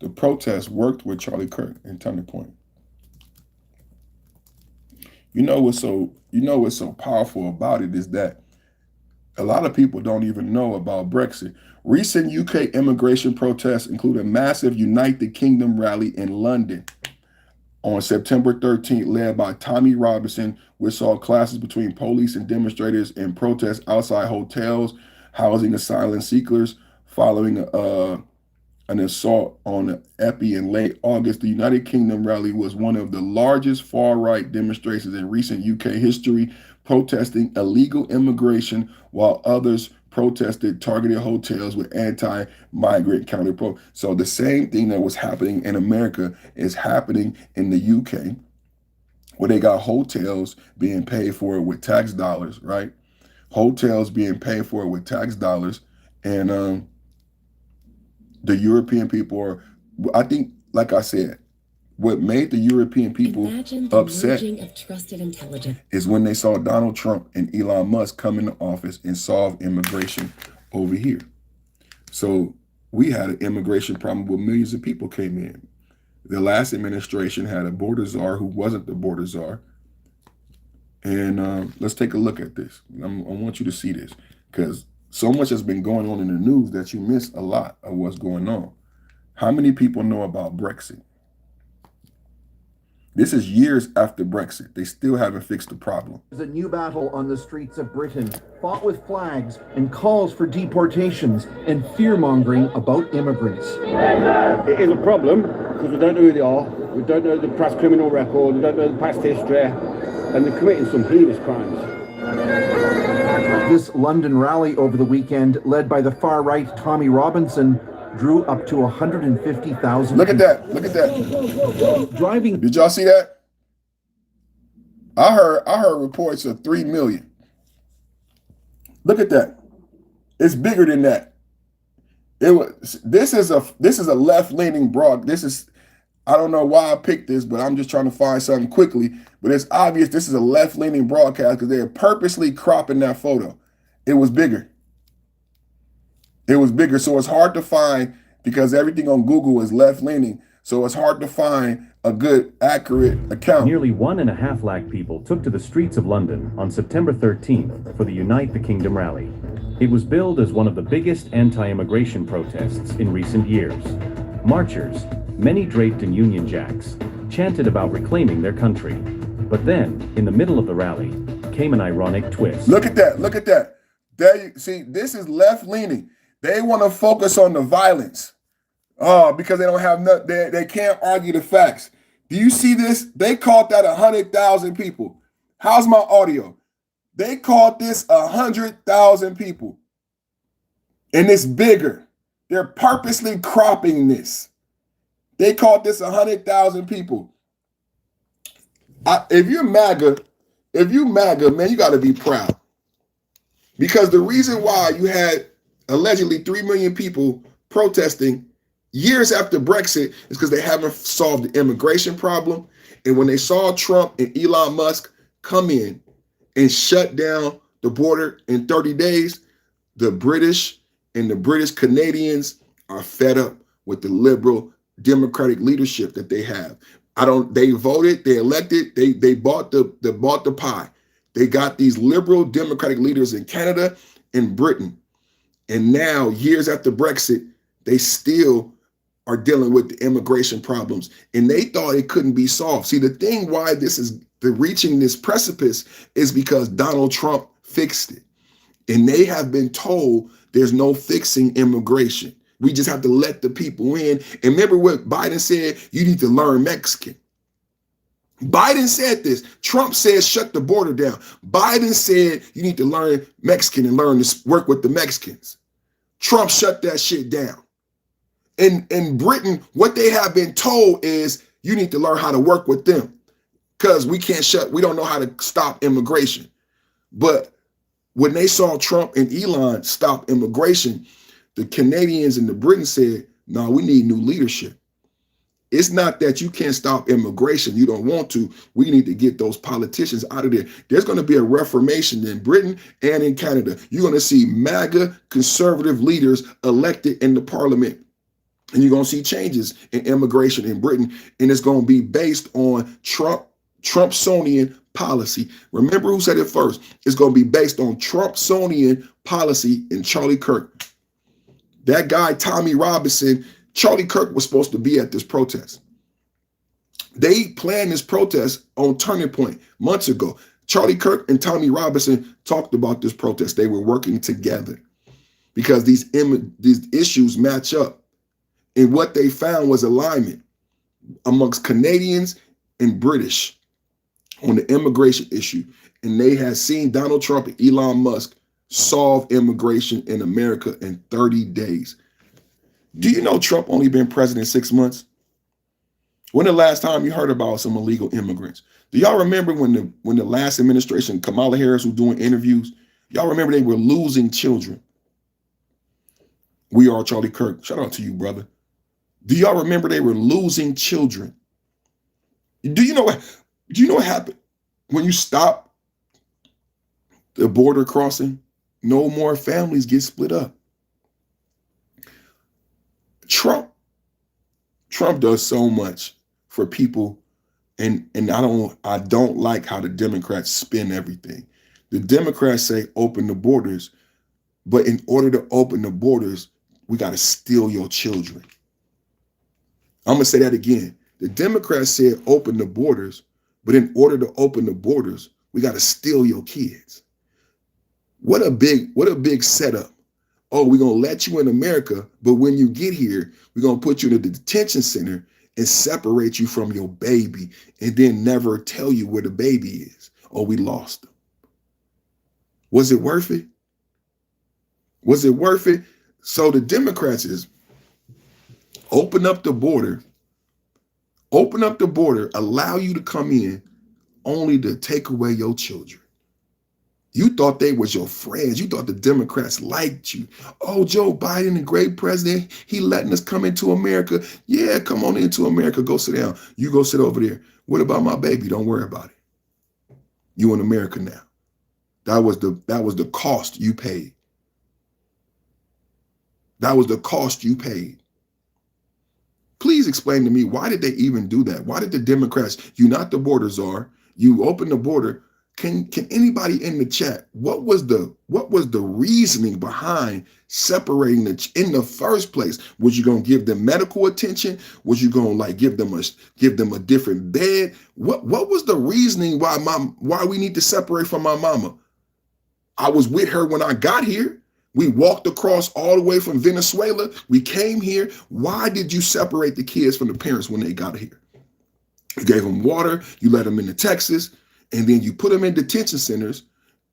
the protest worked with Charlie Kirk in Turning Point. What's so powerful about it is that a lot of people don't even know about Brexit. Recent UK immigration protests include a massive Unite the Kingdom rally in London on September 13th, led by Tommy Robinson, which saw clashes between police and demonstrators and protests outside hotels housing asylum seekers following an assault on the Epi in late August. The United Kingdom rally was one of the largest far-right demonstrations in recent UK history, protesting illegal immigration, while others protested targeted hotels with anti-migrant counter-pro. So the same thing that was happening in America is happening in the UK, where they got hotels being paid for with tax dollars, right? hotels being paid for with tax dollars, and the European people are, I think, like I said, what made the European people upset of trusted intelligence. is when they saw Donald Trump and Elon Musk come into office and solve immigration over here. So we had an immigration problem where millions of people came in. The last administration had a border czar who wasn't the border czar. And let's take a look at this. I want you to see this, because so much has been going on in the news that you miss a lot of what's going on. How many people know about Brexit? This is years after Brexit. They still haven't fixed the problem. There's a new battle on the streets of Britain, fought with flags and calls for deportations and fear-mongering about immigrants. It is a problem because we don't know who they are, we don't know the past criminal record, we don't know the past history, and they're committing some heinous crimes. This London rally over the weekend, led by the far-right Tommy Robinson, drew up to 150,000. Look at that. Look at that. Driving. Did y'all see that? I heard reports of 3 million. Look at that. It's bigger than that. This is a left-leaning broad. I don't know why I picked this, but I'm just trying to find something quickly. But it's obvious this is a left-leaning broadcast because they're purposely cropping that photo. It was bigger. It was bigger, so it's hard to find because everything on Google is left-leaning. So it's hard to find a good, accurate account. Nearly 1.5 lakh people took to the streets of London on September 13th for the Unite the Kingdom rally. It was billed as one of the biggest anti-immigration protests in recent years. Marchers, many draped in Union Jacks, chanted about reclaiming their country. But then, in the middle of the rally, came an ironic twist. Look at that. Look at that. There you see, this is left-leaning. They want to focus on the violence. Because they don't have they can't argue the facts. Do you see this? They called that 100,000 people. How's my audio? They called this 100,000 people. And it's bigger. They're purposely cropping this. They called this 100,000 people. If you're MAGA, man, you got to be proud. Because the reason why you had allegedly 3 million people protesting years after Brexit is because they haven't solved the immigration problem. And when they saw Trump and Elon Musk come in and shut down the border in 30 days, the British and the British Canadians are fed up with the liberal democratic leadership that they have. They voted, they elected, they bought the pie. They got these liberal democratic leaders in Canada and Britain. And now, years after Brexit, they still are dealing with the immigration problems. And they thought it couldn't be solved. See, the thing why they're reaching this precipice is because Donald Trump fixed it. And they have been told there's no fixing immigration. We just have to let the people in. And remember what Biden said? You need to learn Mexican. Biden said this. Trump said, shut the border down. Biden said, you need to learn Mexican and learn to work with the Mexicans. Trump shut that shit down. In Britain, what they have been told is you need to learn how to work with them because we don't know how to stop immigration. But when they saw Trump and Elon stop immigration, the Canadians and the Britain said, no, we need new leadership. It's not that you can't stop immigration. You don't want to. We need to get those politicians out of there. There's going to be a reformation in Britain and in Canada. You're going to see MAGA conservative leaders elected in the parliament. And you're going to see changes in immigration in Britain. And it's going to be based on Trumpsonian policy. Remember who said it first. It's going to be based on Trumpsonian policy and Charlie Kirk. That guy, Tommy Robinson, Charlie Kirk was supposed to be at this protest. They planned this protest on Turning Point months ago. Charlie Kirk and Tommy Robinson talked about this protest. They were working together because these issues match up. And what they found was alignment amongst Canadians and British on the immigration issue. And they had seen Donald Trump and Elon Musk solve immigration in America in 30 days. Do you know Trump only been president 6 months? When the last time you heard about some illegal immigrants? Do y'all remember when the last administration, Kamala Harris was doing interviews? Y'all remember they were losing children. We are Charlie Kirk. Shout out to you, brother. Do y'all remember they were losing children? Do you know what happened when you stop the border crossing? No more families get split up. Trump does so much for people, and I don't like how the Democrats spin everything. The Democrats say open the borders, but in order to open the borders, we got to steal your children. I'm going to say that again. The Democrats said open the borders, but in order to open the borders, we got to steal your kids. What a big setup. Oh, we're going to let you in America, but when you get here, we're going to put you in a detention center and separate you from your baby and then never tell you where the baby is. Oh, we lost them. Was it worth it? Was it worth it? So the Democrats is open up the border, allow you to come in only to take away your children. You thought they was your friends. You thought the Democrats liked you. Oh, Joe Biden, a great president. He letting us come into America. Yeah, come on into America. Go sit down. You go sit over there. What about my baby? Don't worry about it. You in America now. That was the cost you paid. That was the cost you paid. Please explain to me, why did they even do that? Why did the Democrats, you not the border czar, you open the border? Can anybody in the chat, what was the reasoning behind separating in the first place? Was you gonna give them medical attention? Was you gonna give them a different bed? What was the reasoning why we need to separate from my mama? I was with her when I got here. We walked across all the way from Venezuela. We came here. Why did you separate the kids from the parents when they got here? You gave them water. You let them into Texas, and then you put them in detention centers.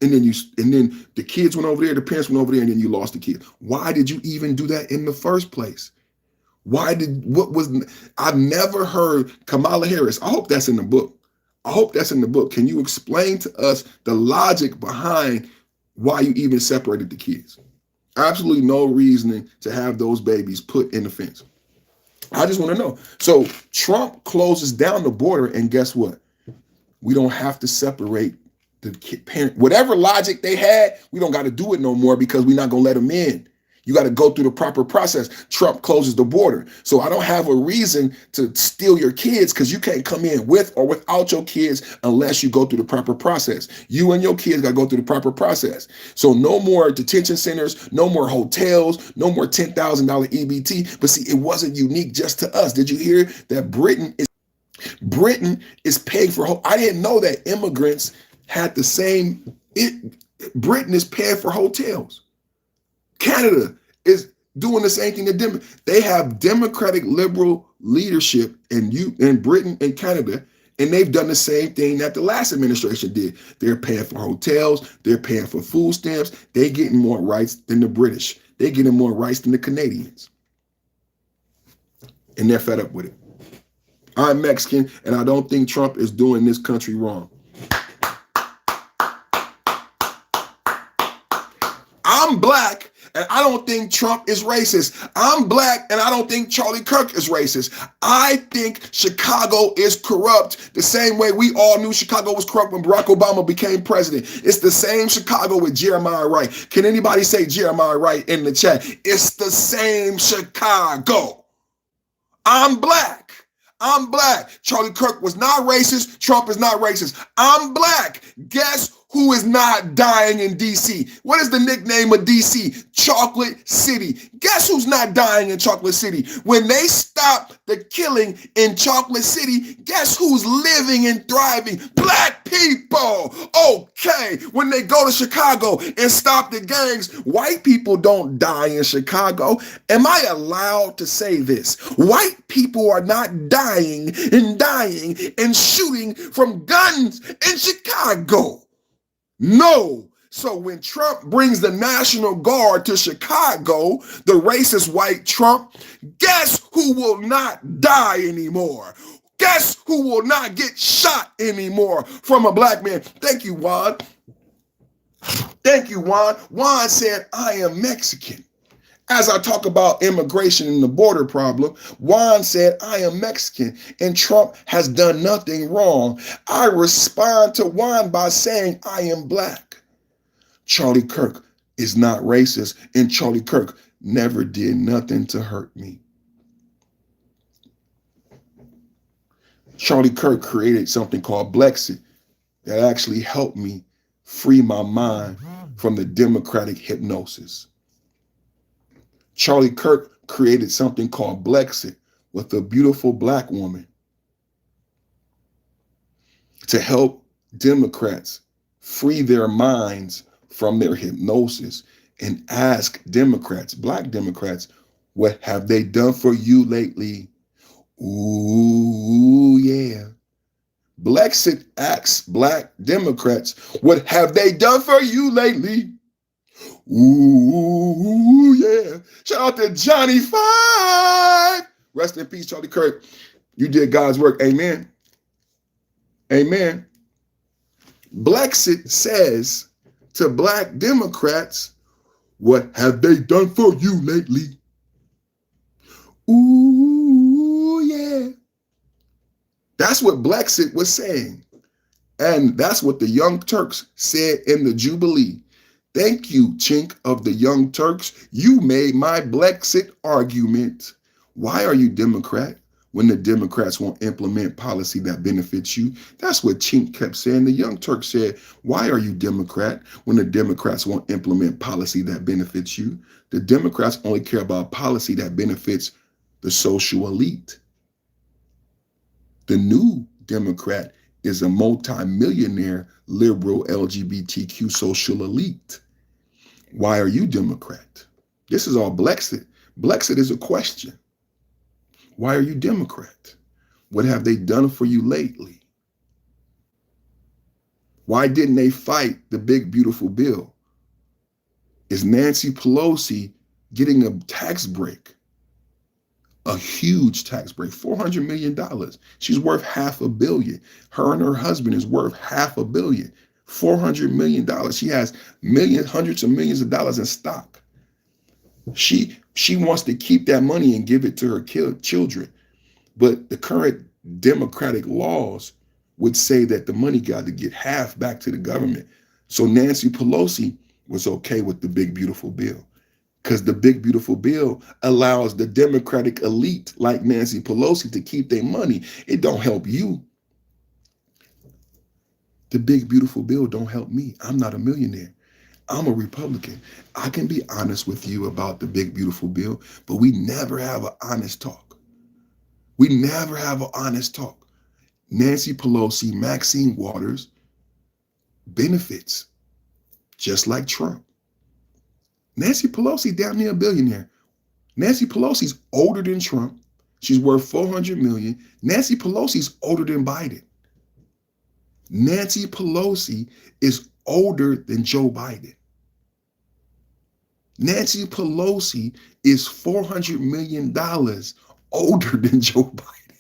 And then the kids went over there, the parents went over there, and then you lost the kids. Why did you even do that in the first place? I've never heard Kamala Harris. I hope that's in the book. Can you explain to us the logic behind why you even separated the kids? Absolutely no reasoning to have those babies put in the fence. I just want to know. So Trump closes down the border, and guess what? We don't have to separate the parent. Whatever logic they had, we don't got to do it no more because we're not going to let them in. You got to go through the proper process. Trump closes the border. So I don't have a reason to steal your kids because you can't come in with or without your kids unless you go through the proper process. You and your kids got to go through the proper process. So no more detention centers, no more hotels, no more $10,000 EBT. But see, it wasn't unique just to us. Did you hear that Britain is paying for, I didn't know that immigrants had the same, Britain is paying for hotels. Canada is doing the same thing. They have democratic liberal leadership in Britain and Canada, and they've done the same thing that the last administration did. They're paying for hotels. They're paying for food stamps. They're getting more rights than the British. They're getting more rights than the Canadians. And they're fed up with it. I'm Mexican, and I don't think Trump is doing this country wrong. I'm black, and I don't think Trump is racist. I'm black, and I don't think Charlie Kirk is racist. I think Chicago is corrupt the same way we all knew Chicago was corrupt when Barack Obama became president. It's the same Chicago with Jeremiah Wright. Can anybody say Jeremiah Wright in the chat? It's the same Chicago. I'm black. I'm black. Charlie Kirk was not racist. Trump is not racist. I'm black. Guess who is not dying in D.C.? What is the nickname of D.C.? Chocolate City. Guess who's not dying in Chocolate City? When they stop the killing in Chocolate City, guess who's living and thriving? Black people. Okay. When they go to Chicago and stop the gangs, white people don't die in Chicago. Am I allowed to say this? White people are not dying and shooting from guns in Chicago. No. So when Trump brings the National Guard to Chicago, the racist white Trump, guess who will not die anymore? Guess who will not get shot anymore from a black man? Thank you, Juan. Thank you, Juan. Juan said, I am Mexican. As I talk about immigration and the border problem, Juan said, I am Mexican and Trump has done nothing wrong. I respond to Juan by saying, I am black. Charlie Kirk is not racist, and Charlie Kirk never did nothing to hurt me. Charlie Kirk created something called Blexit that actually helped me free my mind from the democratic hypnosis. Charlie Kirk created something called Blexit with a beautiful black woman to help Democrats free their minds from their hypnosis and ask Democrats, black Democrats, what have they done for you lately? Ooh, yeah. Blexit asks black Democrats, what have they done for you lately? Ooh, yeah. Shout out to Johnny 5. Rest in peace, Charlie Kirk. You did God's work. Amen. Amen. Blexit says to black Democrats, what have they done for you lately? Ooh, yeah. That's what Blexit was saying. And that's what the Young Turks said in the Jubilee. Thank you, Chink of the Young Turks. You made my Blexit argument. Why are you Democrat when the Democrats won't implement policy that benefits you? That's what Chink kept saying. The Young Turks said, why are you Democrat when the Democrats won't implement policy that benefits you? The Democrats only care about policy that benefits the social elite. The new Democrat is a multi-millionaire liberal LGBTQ social elite. Why are you Democrat? This is all Blexit. Blexit is a question. Why are you Democrat? What have they done for you lately? Why didn't they fight the big, beautiful bill? Is Nancy Pelosi getting a tax break? A huge tax break, $400 million. She's worth $500 million. Her and her husband is worth $500 million. $400 million. She has millions, hundreds of millions of dollars in stock. She wants to keep that money and give it to her children. But the current democratic laws would say that the money got to get half back to the government. So Nancy Pelosi was okay with the big, beautiful bill. Because the big, beautiful bill allows the Democratic elite like Nancy Pelosi to keep their money. It don't help you. The big, beautiful bill don't help me. I'm not a millionaire. I'm a Republican. I can be honest with you about the big, beautiful bill, but we never have an honest talk. We never have an honest talk. Nancy Pelosi, Maxine Waters benefits just like Trump. Nancy Pelosi down near a billionaire. Nancy Pelosi's older than Trump. She's worth $400 million. Nancy Pelosi's older than Biden. Nancy Pelosi is older than Joe Biden. Nancy Pelosi is $400 million older than Joe Biden.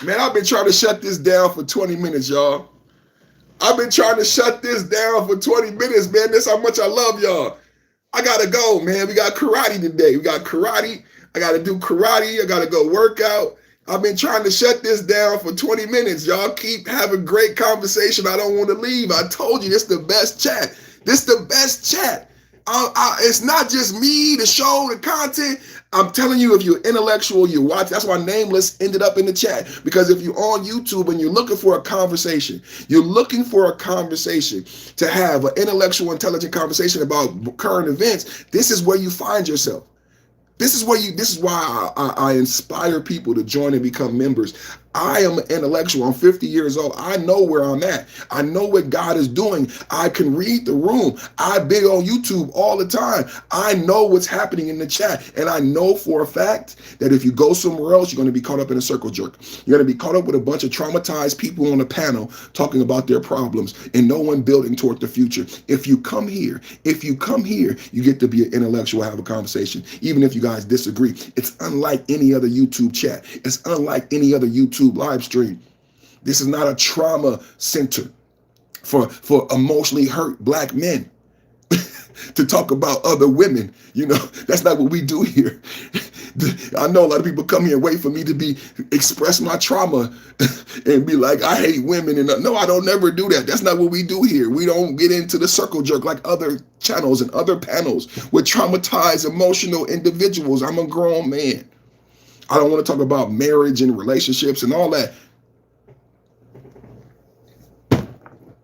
Man, I've been trying to shut this down for 20 minutes, y'all. I've been trying to shut this down for 20 minutes, man. That's how much I love y'all. I gotta go, man. We got karate today. We got karate. I gotta do karate. I gotta go work out. I've been trying to shut this down for 20 minutes. Y'all keep having great conversation. I don't want to leave. I told you this is the best chat. This is the best chat. It's not just me, the show, the content. I'm telling you, if you're intellectual, you watch. That's why Nameless ended up in the chat. Because if you're on YouTube and you're looking for a conversation, to have an intellectual, intelligent conversation about current events, this is where you find yourself. This is why I inspire people to join and become members. I am an intellectual. I'm 50 years old. I know where I'm at. I know what God is doing. I can read the room. I've been on YouTube all the time. I know what's happening in the chat. And I know for a fact that if you go somewhere else, you're going to be caught up in a circle jerk. You're going to be caught up with a bunch of traumatized people on a panel talking about their problems and no one building toward the future. If you come here, you get to be an intellectual, have a conversation, even if you guys disagree. It's unlike any other YouTube chat. It's unlike any other YouTube live stream. This is not a trauma center. for emotionally hurt black men to talk about other women. You know, that's not what we do here. I know a lot of people come here and wait for me to express my trauma and be like, I hate women. And no, I don't never do that. That's not what we do here. We don't get into the circle jerk like other channels and other panels with traumatized, emotional individuals. I'm a grown man. I don't want to talk about marriage and relationships and all that.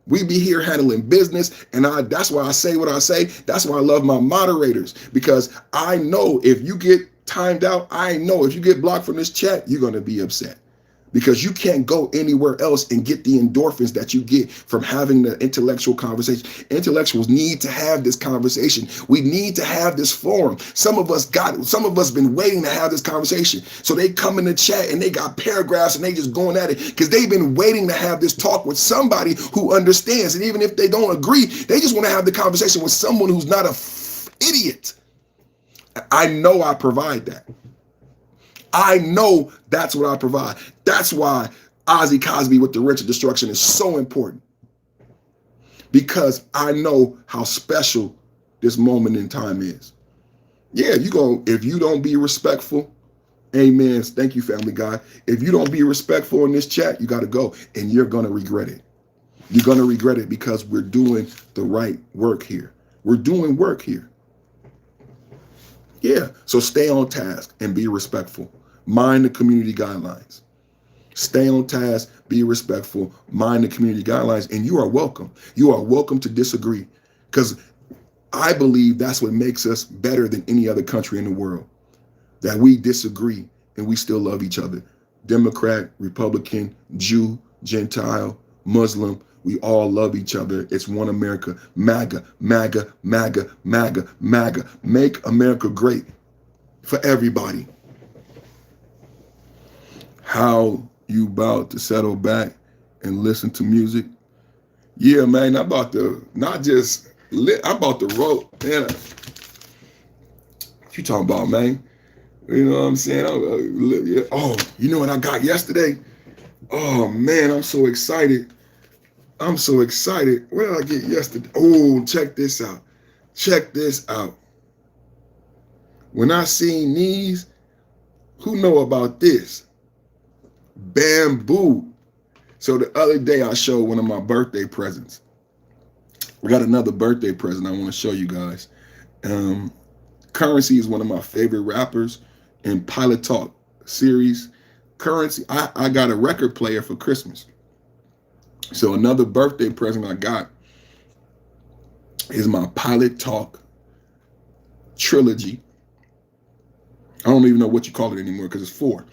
We be here handling business, and that's why I say what I say. That's why I love my moderators, because I know if you get timed out, I know if you get blocked from this chat, you're going to be upset, because you can't go anywhere else and get the endorphins that you get from having the intellectual conversation. Intellectuals need to have this conversation. We need to have this forum. Some of us been waiting to have this conversation. So they come in the chat and they got paragraphs and they just going at it because they've been waiting to have this talk with somebody who understands. And even if they don't agree, they just want to have the conversation with someone who's not idiot. I know I provide that. I know that's what I provide. That's why Ozzy Cosby with the Wrench of Destruction is so important. Because I know how special this moment in time is. Yeah, if you don't be respectful, amen. Thank you, family guy. If you don't be respectful in this chat, you got to go, and you're going to regret it. You're going to regret it, because we're doing the right work here. We're doing work here. Yeah, so stay on task and be respectful. Mind the community guidelines. Stay on task, be respectful, mind the community guidelines, and you are welcome. You are welcome to disagree, because I believe that's what makes us better than any other country in the world, that we disagree and we still love each other. Democrat, Republican, Jew, Gentile, Muslim, we all love each other. It's one America. MAGA, MAGA, MAGA, MAGA, MAGA. Make America great for everybody. How you about to settle back and listen to music? Yeah, man, I'm about to I'm about to roll. Man, what you talking about, man? You know what I'm saying? Oh, you know what I got yesterday? Oh, man, I'm so excited. I'm so excited. What did I get yesterday? Oh, check this out. Check this out. When I seen these, who know about this? Bamboo. So the other day I showed one of my birthday presents. We got another birthday present I want to show you guys. Currency is one of my favorite rappers in Pilot Talk series. Currency, I got a record player for Christmas. So another birthday present I got is my Pilot Talk trilogy. I don't even know what you call it anymore because it's 4.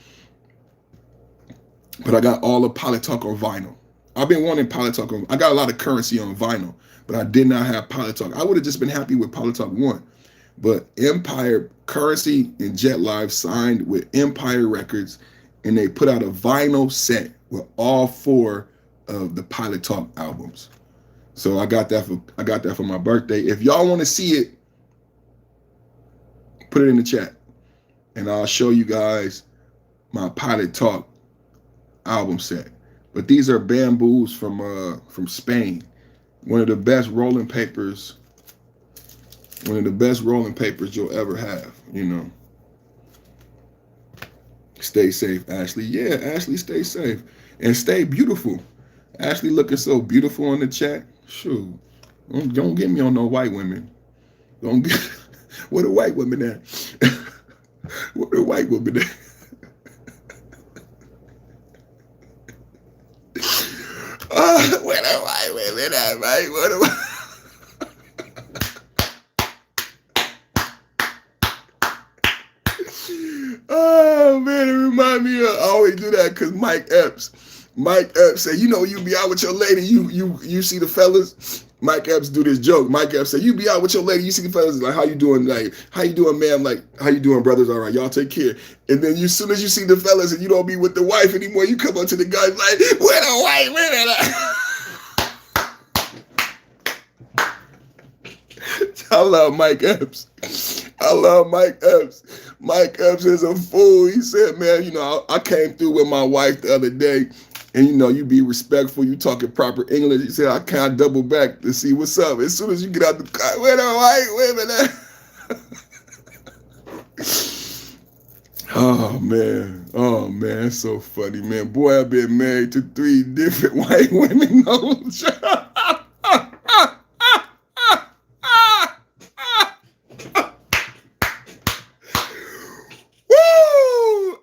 But I got all of Pilot Talk on vinyl. I've been wanting Pilot Talk on. I got a lot of Currency on vinyl, but I did not have Pilot Talk. I would have just been happy with Pilot Talk 1. But Empire, Currency, and Jet Live signed with Empire Records, and they put out a vinyl set with all 4 of the Pilot Talk albums. So I got that for my birthday. If y'all want to see it, put it in the chat, and I'll show you guys my Pilot Talk album set. But these are bamboos from Spain. One of the best rolling papers. One of the best rolling papers you'll ever have, you know. Stay safe, Ashley. Yeah, Ashley, stay safe. And stay beautiful. Ashley looking so beautiful in the chat. Shoot. Don't get me on no white women. Don't get where the white women at? Where the white women at? Where the white women at, right? Where the Oh man, it remind me of, I always do that because Mike Epps said, you know, you be out with your lady, you see the fellas. Mike Epps do this joke. Mike Epps said, you be out with your lady, you see the fellas, like, how you doing, ma'am? Like, how you doing, brothers? All right, y'all take care. And then as soon as you see the fellas and you don't be with the wife anymore, you come up to the guys like, where the white women at? I love Mike Epps. I love Mike Epps. Mike Epps is a fool. He said, man, you know, I came through with my wife the other day, And you be respectful, you talking proper English, you say, I can't double back to see what's up. As soon as you get out the car, where the white women at? Oh man, it's so funny, man. Boy, I've been married to 3 different white women. Woo!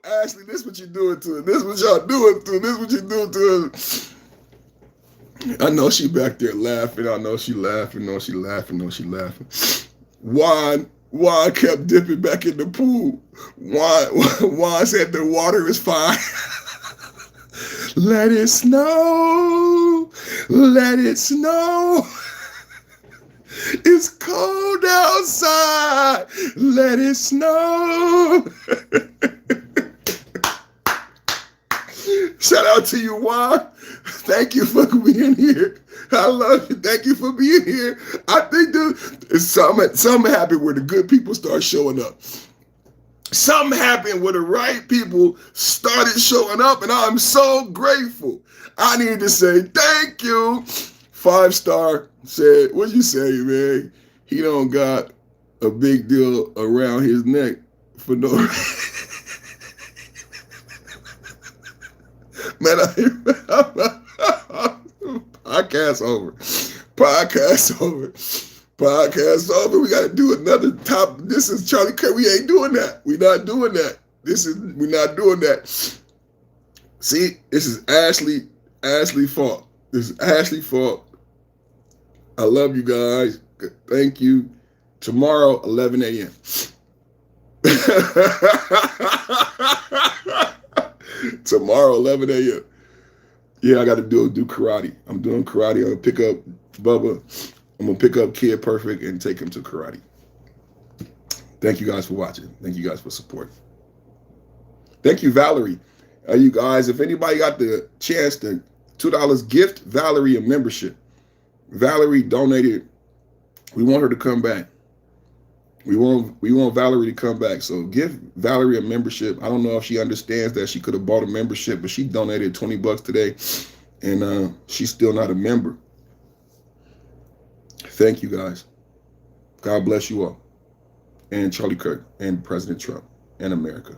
Ashley, this what you doing to her. This what y'all doing to her. This what you doing to her. I know she back there laughing. I know she laughing. Juan kept dipping back in the pool. Juan said the water is fine. Let it snow. Let it snow. It's cold outside. Let it snow. Shout out to you, Juan. Thank you for being here. I love you. Thank you for being here. I think something happened where the good people start showing up. Something happened where the right people started showing up, and I'm so grateful. I need to say thank you. 5-star said, what'd you say, man? He don't got a big deal around his neck for no reason. Man, podcast over. We got to do another top. This is Charlie Kirk. We ain't doing that. We're not doing that. We're not doing that. See, this is Ashley fault. This is Ashley fault. I love you guys. Thank you. Tomorrow, 11 a.m. Tomorrow, 11 a.m. Yeah, I got to do karate. I'm doing karate. I'm going to pick up Bubba. I'm going to pick up Kid Perfect and take him to karate. Thank you guys for watching. Thank you guys for support. Thank you, Valerie. You guys, if anybody got the chance to $2 gift Valerie a membership. Valerie donated. We want her to come back. We want Valerie to come back. So give Valerie a membership. I don't know if she understands that she could have bought a membership, but she donated $20 today, and she's still not a member. Thank you, guys. God bless you all. And Charlie Kirk and President Trump and America.